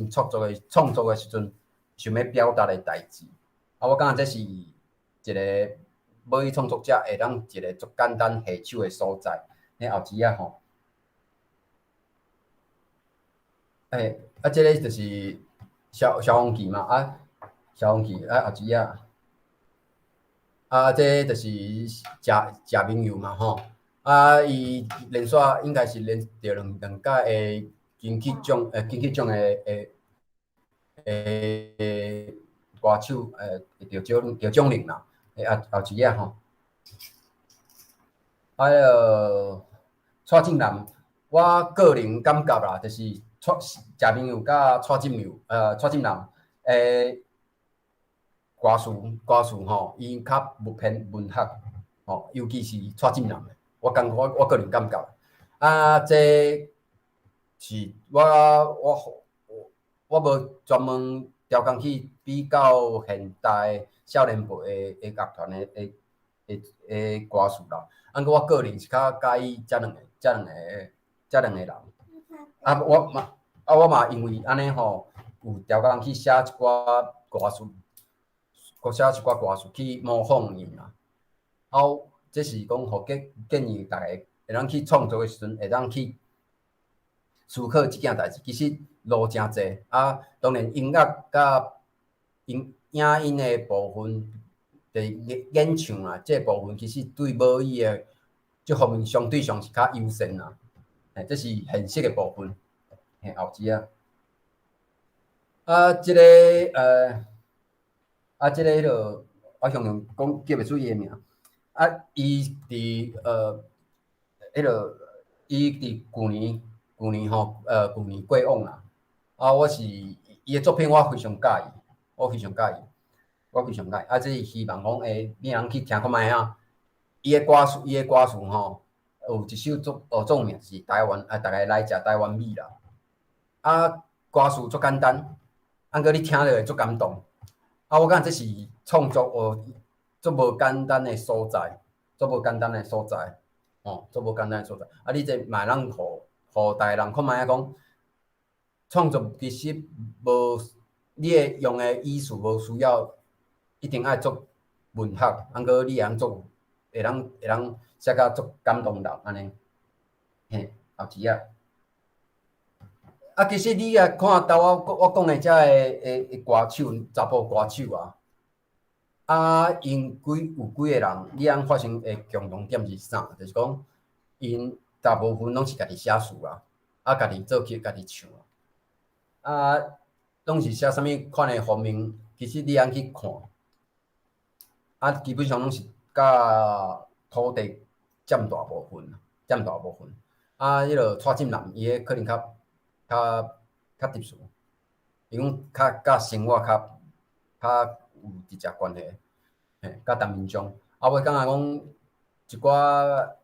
创作的时阵想要表达的代志。我感觉这是一个母语创作者会当一个足简单下手的所在。后钱吼，这个就是萧煌奇嘛，萧煌奇后钱这就是贾明佑嘛吼，伊连续应该是连着两届的金曲奖歌手得奖人啦，后钱吼。蔡振南，我个人感觉啦，就是贾明佑甲蔡振南歌词吼，伊较偏文学吼，尤其是蔡振南的，我个人感觉。这是我无专门调工去比较现代少年辈的乐团的歌词啦。过我个人是较介意这两个人。我嘛因为安尼吼，有调工去写一寡歌词。写一寡歌词去模仿因啦，这是讲互建议大家会当去创作的时阵，会当去思考即件代志。其实路真济当然音乐甲影音的部分，就是演唱啊，这部分其实对母语的这方面相对上是较优先啦。这是现实的部分。后钱这个这个迄落，我常常讲记袂出伊的名。伊伫迄落，伊伫去年吼，去年过往啦。我是伊的作品，我非常介意，我非常介意。这是希望讲你人去听看卖啊。伊的歌词吼，有一首作名是台湾大家来食台湾米啦。歌词足简单，过你听落会足感动。我感觉这是创作足无简单的所在，足无简单的所在。你这嘛让互大家人看卖讲，创作其实无你的用的意思无需要一定爱做文学，过你会当写甲足感动人安尼。后钱其实你看到我讲的遮个歌手，查甫歌手因有几个人，你通发生的共同点是啥？就是讲，因大部分拢是家己写词啦，家己作曲，家己唱拢是写啥物款的方面，其实你通去看，基本上拢是甲土地占大部分，迄个蔡振南伊个可能较特殊，伊讲甲生活较有直接关系。甲陈明章，我感觉讲一寡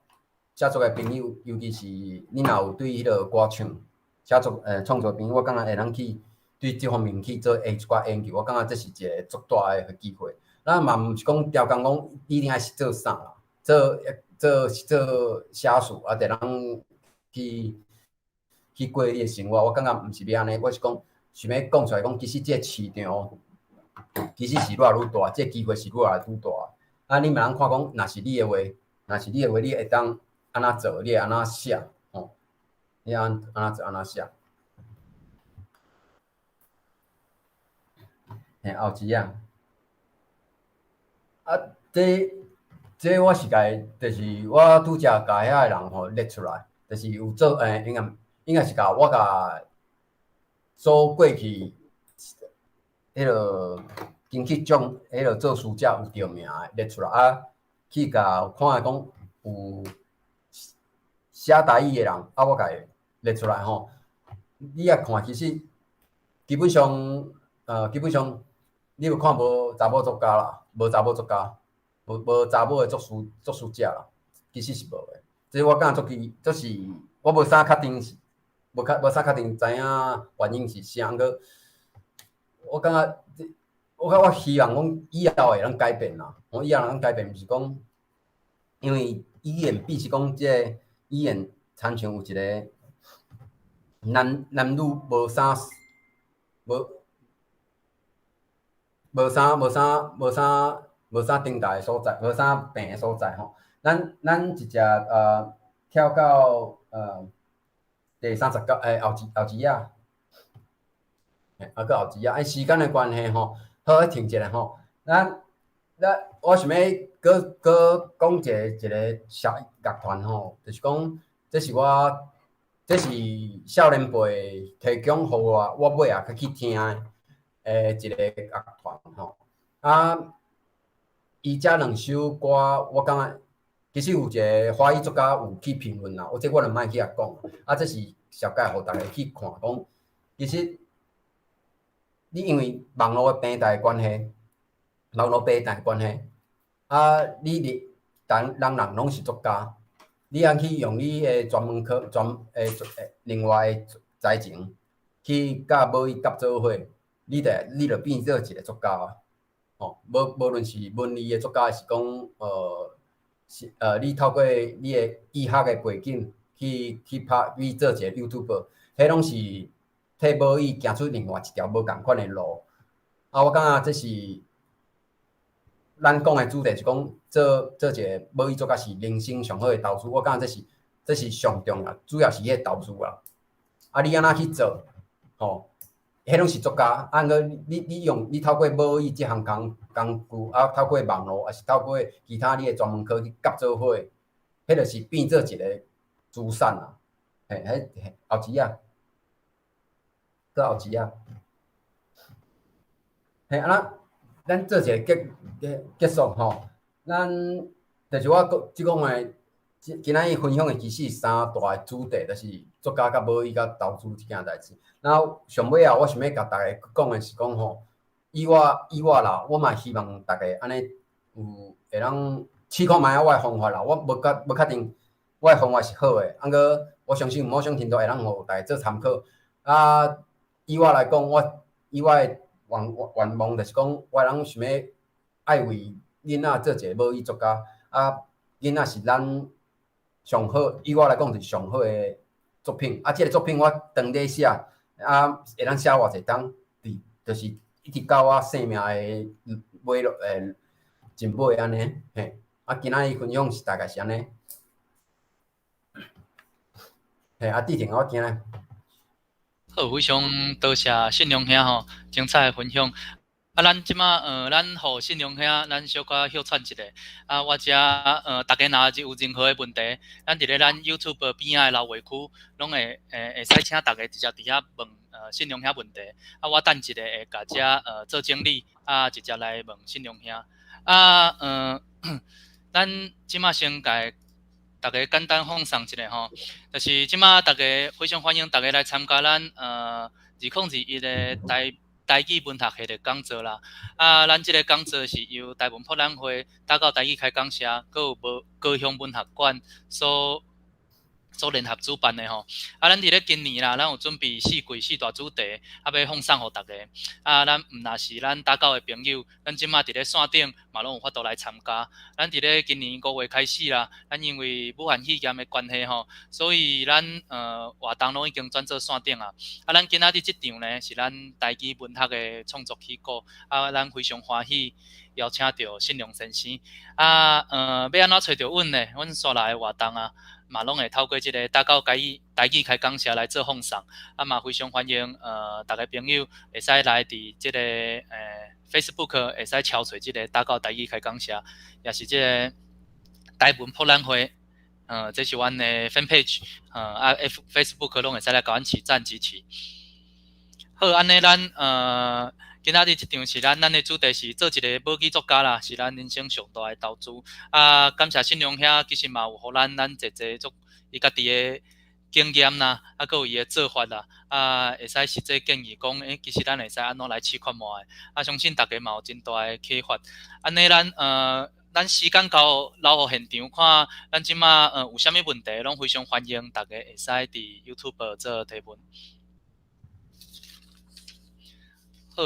写作的朋友，尤其是你若有对迄个歌唱写作创作朋友，我感觉会当去对这方面去做一寡研究，我感觉这是一个足大的机会。咱嘛毋是讲条讲讲一定爱是做啥啦，做写词得通去过你的生活。我感觉毋是要安尼，我是讲想要讲出来讲，其实这个市场。其实是愈来愈大，这机会是愈来愈大。你嘛通看讲，若是你的话，你会当安怎做，你会安怎写，你安怎做安怎写。后期这我是就是我拄则甲遐个人列出来，就是有做应该是我做过去。迄个经去种迄个做书者有着名的列出来去甲看讲有写台语的人我甲伊列出来你看其实基本上你有看无查某作家啦，无查某作家，无查某的作词者啦，其实是无的。这我感觉就是我无啥确定，无啥确定知影原因是啥个。我感觉，我希望讲以后会能改变啦。以后能改变，毋是讲，因为语言必是讲即个语言产生有一个男女无啥顶大的所在，无啥病的所在咱一只跳到第39后一页。个后一啊，时间的关系好，停一下咱我想要搁讲一个小乐团就是讲，这是少年辈提供互我尾啊去听的一个乐团伊遮两首歌，我感觉其实有一个华语作家有去评论啦，我就毋爱去遐讲，这是小概互大家去看讲，其实。你因为网络的平台的关系，人拢是作家，你通去用你的另外的才情去甲母语夹做伙，你就变做一个作家无论是文艺的作家，是讲你透过你的医学的背景去做一个 YouTuber， 迄拢是。替母语行出另外一条无共款的路，我感觉这是咱讲的主题，是讲做一个母语作家是人生上好的投资。我感觉这是上重要，主要是迄个投资啦。你安怎去做？迄拢是作家。你透过母语这项工具，透过网络，还是透过其他你的专门科去夹做伙，迄就是变做一个资产啦。后期搁后期咱做一个结束咱就是我即讲的，今仔日分享的其实是三大主题，就是作家甲母语甲投资即件代志。然后上尾我想要甲大家讲的是讲以我啦，我嘛希望大家安尼有会当试看卖我的方法啦。我无确定我的方法是好的，过我相信某种程度会当互大家做参考以我来讲，以我的愿望就是讲，我人想要爱为囡仔做一个母语作家囡仔是咱上好，以我来讲是上好的作品这个作品我长在写会当写偌济档，就是一直到我生命的尾真尾安尼今仔日分享是大概是安尼志廷我听好，非常多谢信良兄精彩的分享。咱即马咱互信用兄咱小可休喘一下。我遮大家若有任何的问题，咱伫咧咱 YouTube 边仔的留言区，拢会使请大家直接伫遐问信用兄问题。我等一下会甲遮做整理，直接来问信用兄。咱即马先甲大家简单放送一下吼，就是即马大家非常欢迎大家来参加咱2021的台语文学系列讲座啦。咱即个讲座是由台文博览会、打到台语开讲社，佮有高雄文学馆所联合主办的吼。咱伫咧今年啦，咱有准备4季4大主题，要放送互大家。咱毋若是咱打到的朋友，咱即马伫咧线顶嘛拢有法度来参加。咱伫咧今年5月开始啦，咱因为武汉肺炎的关系吼，所以咱活动拢已经转做线顶啊。咱今仔日即场呢是咱台语文学的创作起稿，咱非常欢喜邀请到信良先生。要安怎找到阮呢？阮线内的活动嘛拢会透过即个打到台语开讲社来做放送，嘛非常欢迎大家朋友会使来伫即个Facebook 会使敲找即个打到台语开讲社，也是即个台文博览会，这是阮的 fan page，Facebook 拢会使来甲阮起赞支持。好，安尼咱今仔日即场是咱的主题是做一个母语作家啦，是咱人生上大的投资。感谢信良兄，其实嘛有互咱侪做伊家己的经验啦，佮有伊的做法啦，会使实际建议讲，其实咱会使安怎来试看卖的。相信大家嘛有真大的启发。安尼咱时间到留互现场看，咱即马有啥物问题，拢非常欢迎大家会使伫 YouTube 做提问。好，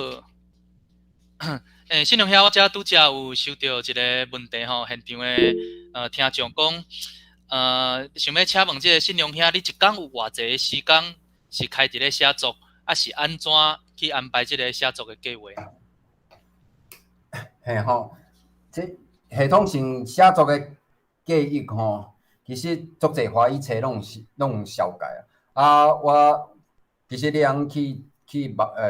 信良兄，我遮拄则有收到一个问题吼，现场的听众讲，想要请问即个信良兄，你一工有偌济时间是开伫咧写作，是安怎去安排即个写作的计划？嘿吼，即系统性写作的记忆吼，其实足济华语册拢有小解我其实你通去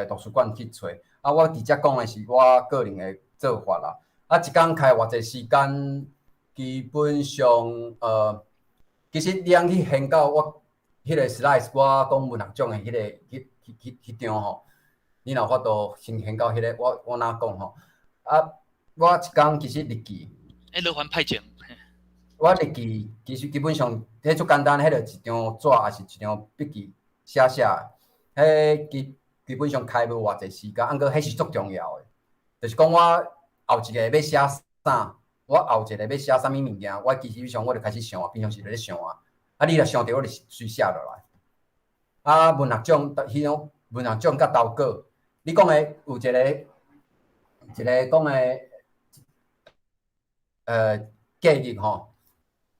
图书馆去找。我直接讲的是我个人的做法啦。一工开偌济时间，基本上其实你通去研究我迄个 slide， 我讲文学奖的迄张吼，你若法度先研究迄个，我哪讲吼？我一工其实日记，罗番派种。我日记其实基本上，迄足简单，迄个一张纸，还是一张笔记写，迄基本上开无偌济时间，过迄是足重要的。就是讲我后一个要写啥，我后一个要写啥物物件，我基本上我就开始想平常时就咧想你若想着，我就随写落来。文学奖，迄种文学奖甲投稿，你讲的有一个讲的记忆吼。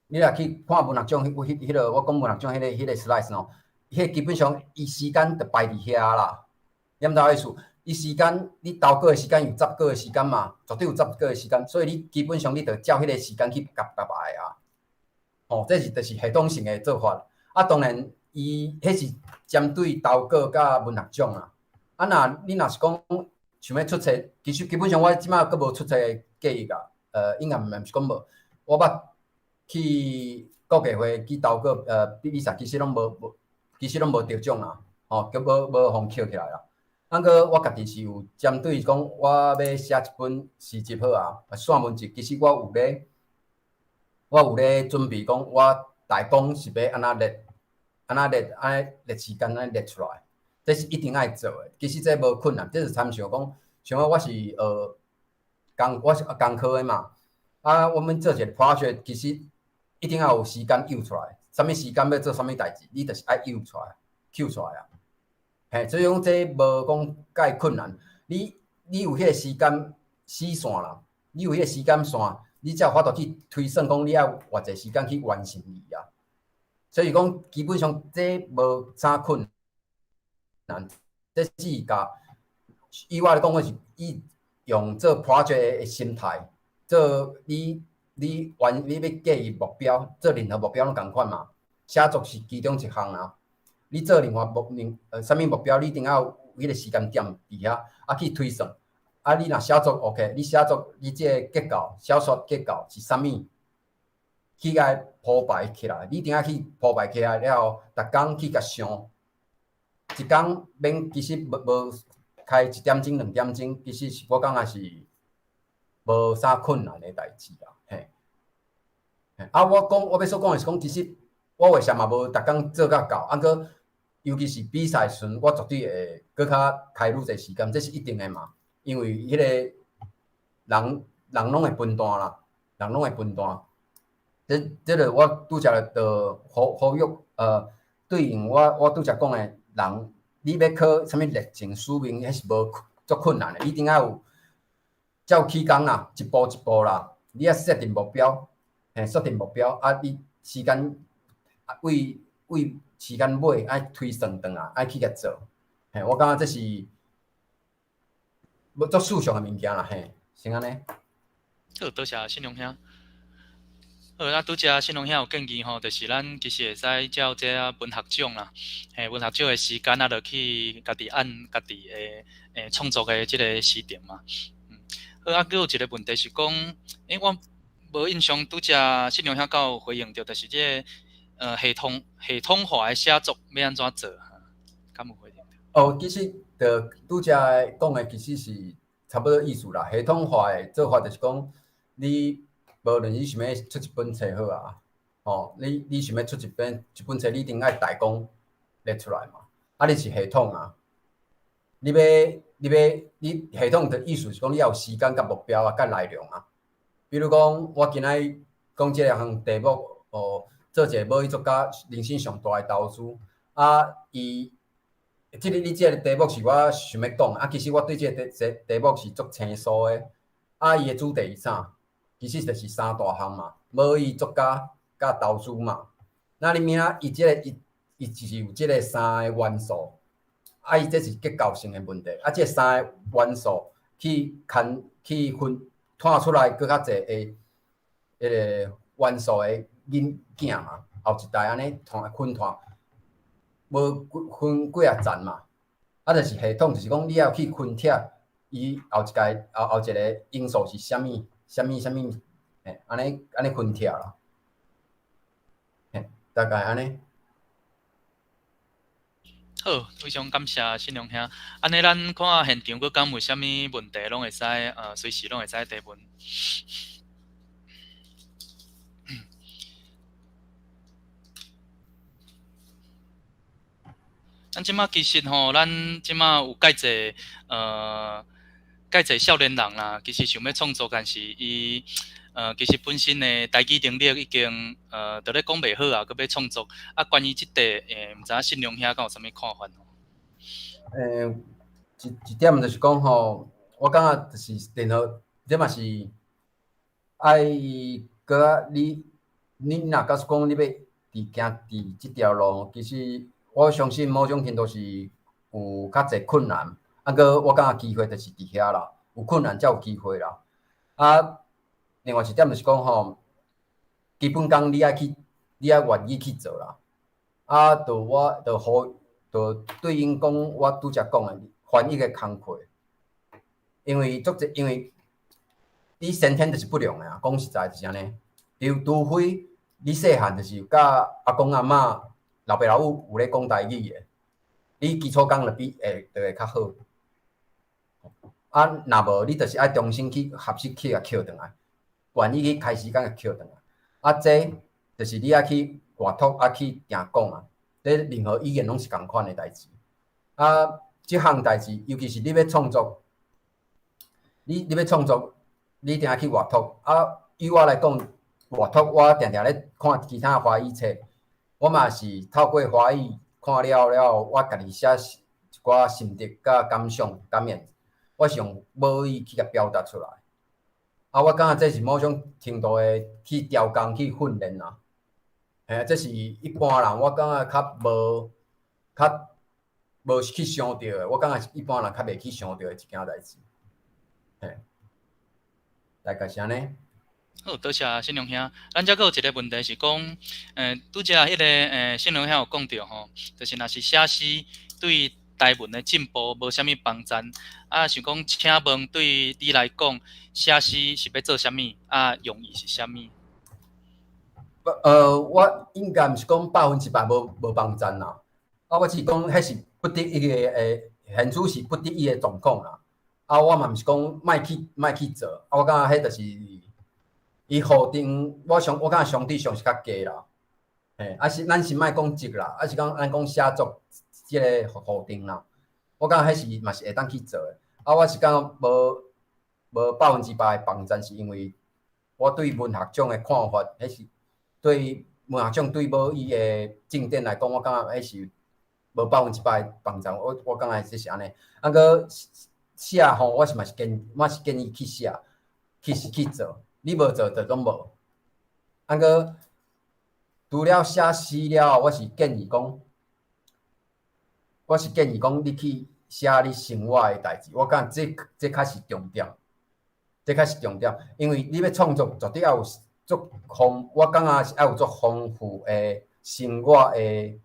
你若去看文学奖，迄个我讲文学奖迄个 slide 吼，迄基本上伊时间就排伫遐啦。点到意思？伊时间你投稿的时间有10个的时间嘛，绝对有10个的时间，所以你基本上你着照迄个时间去夹排这是就是系统性的做法。当然，伊迄是针对投稿甲文学奖啦。你若是讲想要出册，其实基本上我即马佫无出册的计划应该毋是讲无，我捌去国家会去投稿比赛，其实拢无得奖啦，佮无互捡起来啦。过我家己是有针对讲，我要写一本诗集好散文集。其实我有咧准备讲，我大纲是要安怎列时间安列出来，这是一定爱做的。其实这无困难，这是参像讲，像我是我是工科的嘛。我们做一个 project， 其实一定要有时间揪出来，啥物时间要做啥物代志，你就是爱揪出来、抽出来所以讲这无讲介困难。你有迄个时间死线啦，你有迄个时间线，你才有法度去推算讲你要偌济时间去完成伊所以讲基本上这无啥困难，这只甲以我来讲，我是用做 project 的心态。做你要计目标，做任何目标拢共款嘛。写作是其中一项你做任何啥物目标，你一定要有迄个时间点伫遐去推算。啊，你若写作 OK， 你写作你这个结构，小说结构是啥物？去甲铺排起来，你一定要去铺排起来了后，逐工去甲想，一工免其实无开1点钟、2点钟，其实是我感觉是无啥困难的代志啦，嘿。啊，我要所讲的是讲，其实我为什么无逐工做甲到，啊个尤其是比赛时阵，我绝对会搁较开愈侪时间，这是一定的嘛，因为迄个人拢会分担啦，人拢会分担。这个我拄则就呼吁对应我拄则讲的人，你要考啥物历程署名，迄是无足困难的，你一定要有照起工啦，一步一步啦，你要设定目标，设定目标啊，你时间为时间尾爱推算转来，爱去甲做，我感觉这是要足事上的物件啦，先安尼。好，多谢信荣兄。好，啊，拄则信荣兄有建议吼，就是咱其实会使照这文学奖啦，文学奖的时间啊，就去家己按家己的创作的即个时程嘛。好，啊，佫有一个问题是讲，我无印象，拄则信荣兄敢有回应到，就是这个系统化的写作要安怎做？敢有回应到？其实就拄则讲的，其实是差不多意思啦。系统化的做法就是讲，你无论你想要出一本册好啊，你想要出一本册，你一定爱大纲列出来嘛。啊，你是系统啊，你系统的意思是讲，你要有时间、甲目标啊、甲内容啊。比如讲，我今仔讲这两项题目，做一个母语作家人生上大的投资啊，你这个题目是我想要讲啊，其实我对这个题目是足清楚的啊，伊的主题是啥？其实就是三大项嘛，母语作家甲投资嘛。那你明仔伊就是有这个三个元素，啊，伊这是结构性的问题，啊，这三个元素去探出来更较侪个迄个元素的囝嘛，后一代安尼分摊，无分几啊层嘛，啊，就是系统，就是讲你要去分拆伊后一个因素是啥物，安尼分拆啦，大概安尼。好，非常感谢信荣兄。安尼咱看现场，佫敢有啥物问题，拢会使随时拢会使提问。咱即马其实吼，咱即马有介济少年人啦，其实想要创作，但是伊其实本身的台语能力已经都咧讲袂好啊，佮要创作啊。关于即块，毋知影信荣兄敢有啥物看法？一点就是讲吼，我感觉就是电脑，这嘛是爱个你若假使讲你要行即条路，其实我相信某种程度是有较侪困难，啊个我感觉机会就是伫遐啦，有困难才有机会啦。啊，另外一点就是讲吼，基本功你爱愿意去做啦。啊，就对应讲我拄则讲的翻译的工课，因为你先天就是不良的啊，讲实在就是安尼。除非你细汉就是甲阿公阿嬷、老爸老母有咧讲台语的，你基础功就会较好。啊，若无你就是爱重新去学习去甲捡转来，愿意去开始甲捡转来。啊，这就是你爱去外托啊去行讲啊。咧任何语言拢是共款的代志，啊，即项代志，尤其是你要创作，你要创作，你一定要去外托。啊，以我来讲，外托我定定咧看其他华语册，我嘛是透过华语看了，我家己写一寡心得、甲感想、感言，我是用母语去甲表达出来。啊，我感觉这是某种程度的去调工、去训练啦。这是一般人，我感觉较无去想到的。我感觉是一般人较袂去想到的一件代志。大概是安尼。好，多谢信荣兄。咱遮佫有一个问题是讲，拄则迄个信荣兄有讲到吼，就是若是写诗对台文的进步无啥物帮助。想讲，请问对你来讲，写诗是要做啥物？用意是啥物？我应该毋是讲100%无帮助啦。我是讲，迄是不得已个现处是不得已的状况啦。我嘛毋是讲莫去做。我感觉迄就是伊固定，我感觉相对上是较低啦。是咱是莫讲值啦，是讲咱讲写作即个固定啦。我感觉迄是嘛是会当去做的。我是感觉无100%的帮助，是因为我对文学奖的看法，迄是对文学奖对无伊的进展来讲，我感觉迄是无100%的帮助。我感觉这是安尼。个写吼，我是建议去写，去做。你无做就拢无。个除了写诗了，我是建议讲，你去写你生活的代志。我感觉这较是重点，因为你要创作，绝对要有足丰，我感觉是要有足丰富的生活的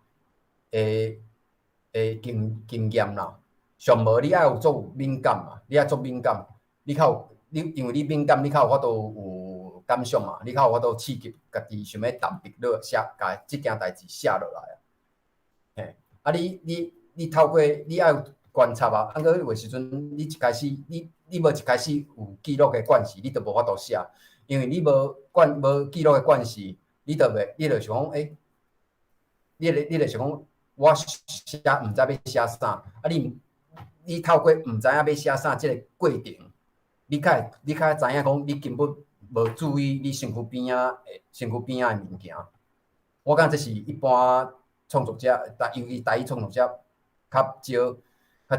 经验啦。上无你要有足敏感嘛，你要足敏感，因为你敏感，你较有法度有感想嘛，你较有法度刺激家己想要淡笔落写，甲即件代志写落来啊。你透过你要有观察啊，个有时阵你一开始你无一开始有记录的惯势，你就无法度写，因为你无记录的惯势，你就想讲你就想讲我写毋知要写啥你透过毋知影要写啥即个过程，你较知影讲你根本无注意你身躯边仔的物件。我感觉这是一般创作者，尤其台语创作者较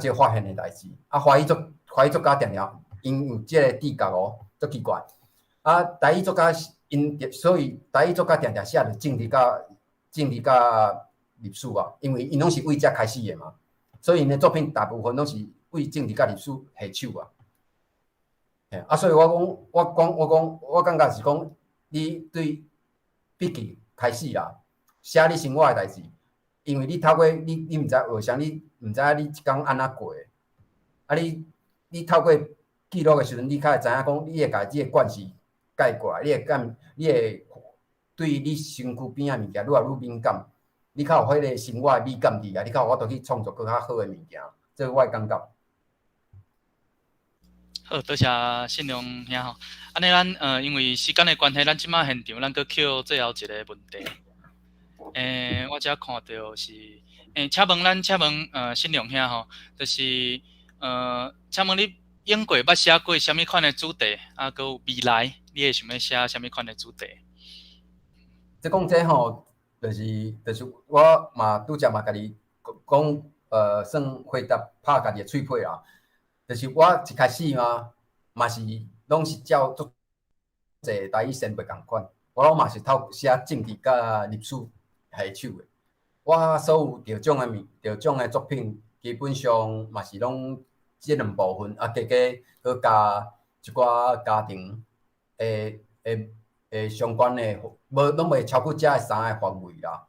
少发现的代志。华语作家定定因有即个知觉足奇怪。台语作家所以台语作家定写着政治甲历史啊，因为因拢是为遮开始的嘛。所以因的作品大部分拢是为政治甲历史下手所以我感觉是讲，你对笔记开始啦，写你生活的代志，因为你透过你毋知学啥，你毋知影你一天安怎过你透过记录的时阵，你较会知影讲，你会甲即个惯势改过来，你会对你身躯边仔物件愈来愈敏感。你较有迄个生活的美感伫你较有法度去创作更较好的物件，这我感觉。好，多谢信良兄吼。安尼咱因为时间的关系，咱即马现场咱搁扣最后一个问题。我遮看到是请问信良兄吼，就是请问你演过捌写过啥物款的主题？搁有未来你会想要写啥物款的主题？即讲这吼。就是我嘛拄则嘛，家己讲算回答拍家己的嘴皮啦。就是我一开始嘛是拢是照足侪台语先辈共款，我拢嘛是透写政治甲历史下手的。我所有得奖的作品，基本上嘛是拢即两部分，加搁加一寡家庭相关的，拢袂超过遮3个范围啦。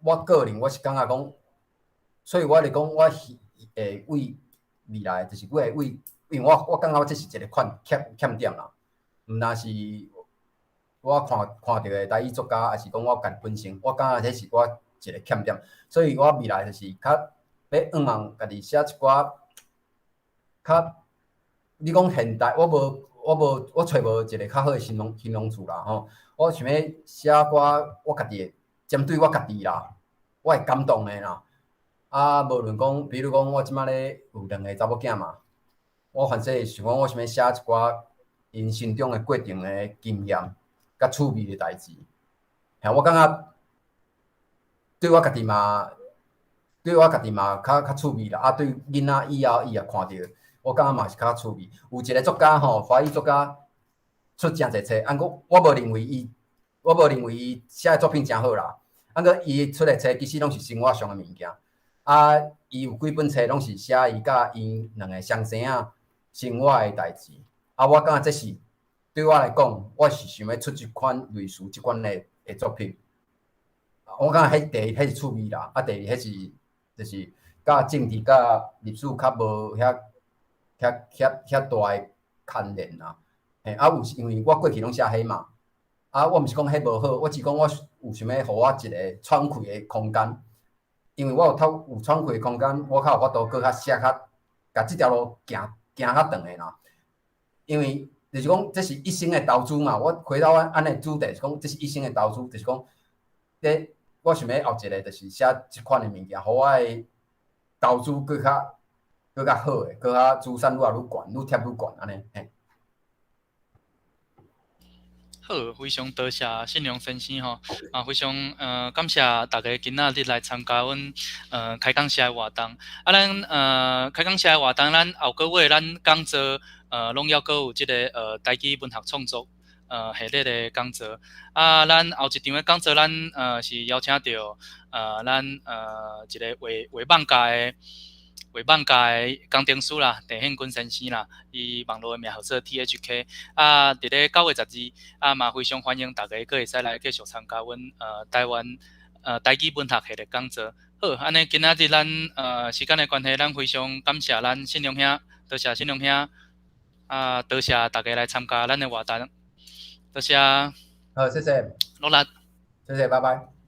我个人我是感觉讲，所以我咧讲，我会为未来，就是我会为，因为我感觉这是一个欠点啦。毋但是我看到的台语作家，还是讲我家己本身，我感觉这是我一个欠点。所以我未来就是较要望家己写一寡较，你讲现代，我找无一个较好的形容词啦吼。我想要写寡我家己针对我家己啦，我会感动的啦。无论讲，比如讲我即摆咧有2个查某囝嘛，我反正想讲，我想要写一寡因成长的过程的经验，甲趣味的代志。我感觉对我家己嘛较趣味啦。对囡仔以后伊也看到。我感觉嘛是较趣味。有一个作家吼，华语作家出诚侪册，我无认为伊写的作品诚好啦。伊出的册其实拢是生活上的物件。伊有几本册拢是写伊甲因2个双生仔生活的代志。我感觉这是对我来讲，我是想要出一款类似即款的作品。我感觉迄第一，迄是趣味啦。第二，迄是就是甲政治甲历史较无遐大诶牵连啦。嘿，有是因为我过去拢写迄嘛，我毋是讲迄无好，我只讲我有想要互我一个喘气诶空间，因为我有喘气诶空间，我较有法度搁较写较，甲即条路行较长诶啦。因为就是讲，这是一生诶投资嘛。我回到安尼主题是讲，这是一生诶投资，就是讲，我想要后一个就是写即款诶物件，互我诶投资搁较好诶，搁较资产愈来愈悬，愈贴愈悬安尼。嘿。好，非常多谢信良先生吼，非常感谢大家今仔日来参加阮开讲社的活动。咱开讲社的活动，咱后个月咱讲座拢要阁有即个台语文学创作系列的讲座。咱后一场的讲座，咱是邀请到咱一个画舫界工程师啦，陈宪君先生啦，伊网络的名号做 THK。伫咧9月12，嘛非常欢迎大家佫会使来继续参加阮台湾台语文学系列讲座。好，安尼今仔日咱时间的关系，咱非常感谢咱信良兄，多谢信良兄，多谢大家来参加咱的活动，多谢。好，谢谢。努力。谢谢，拜拜。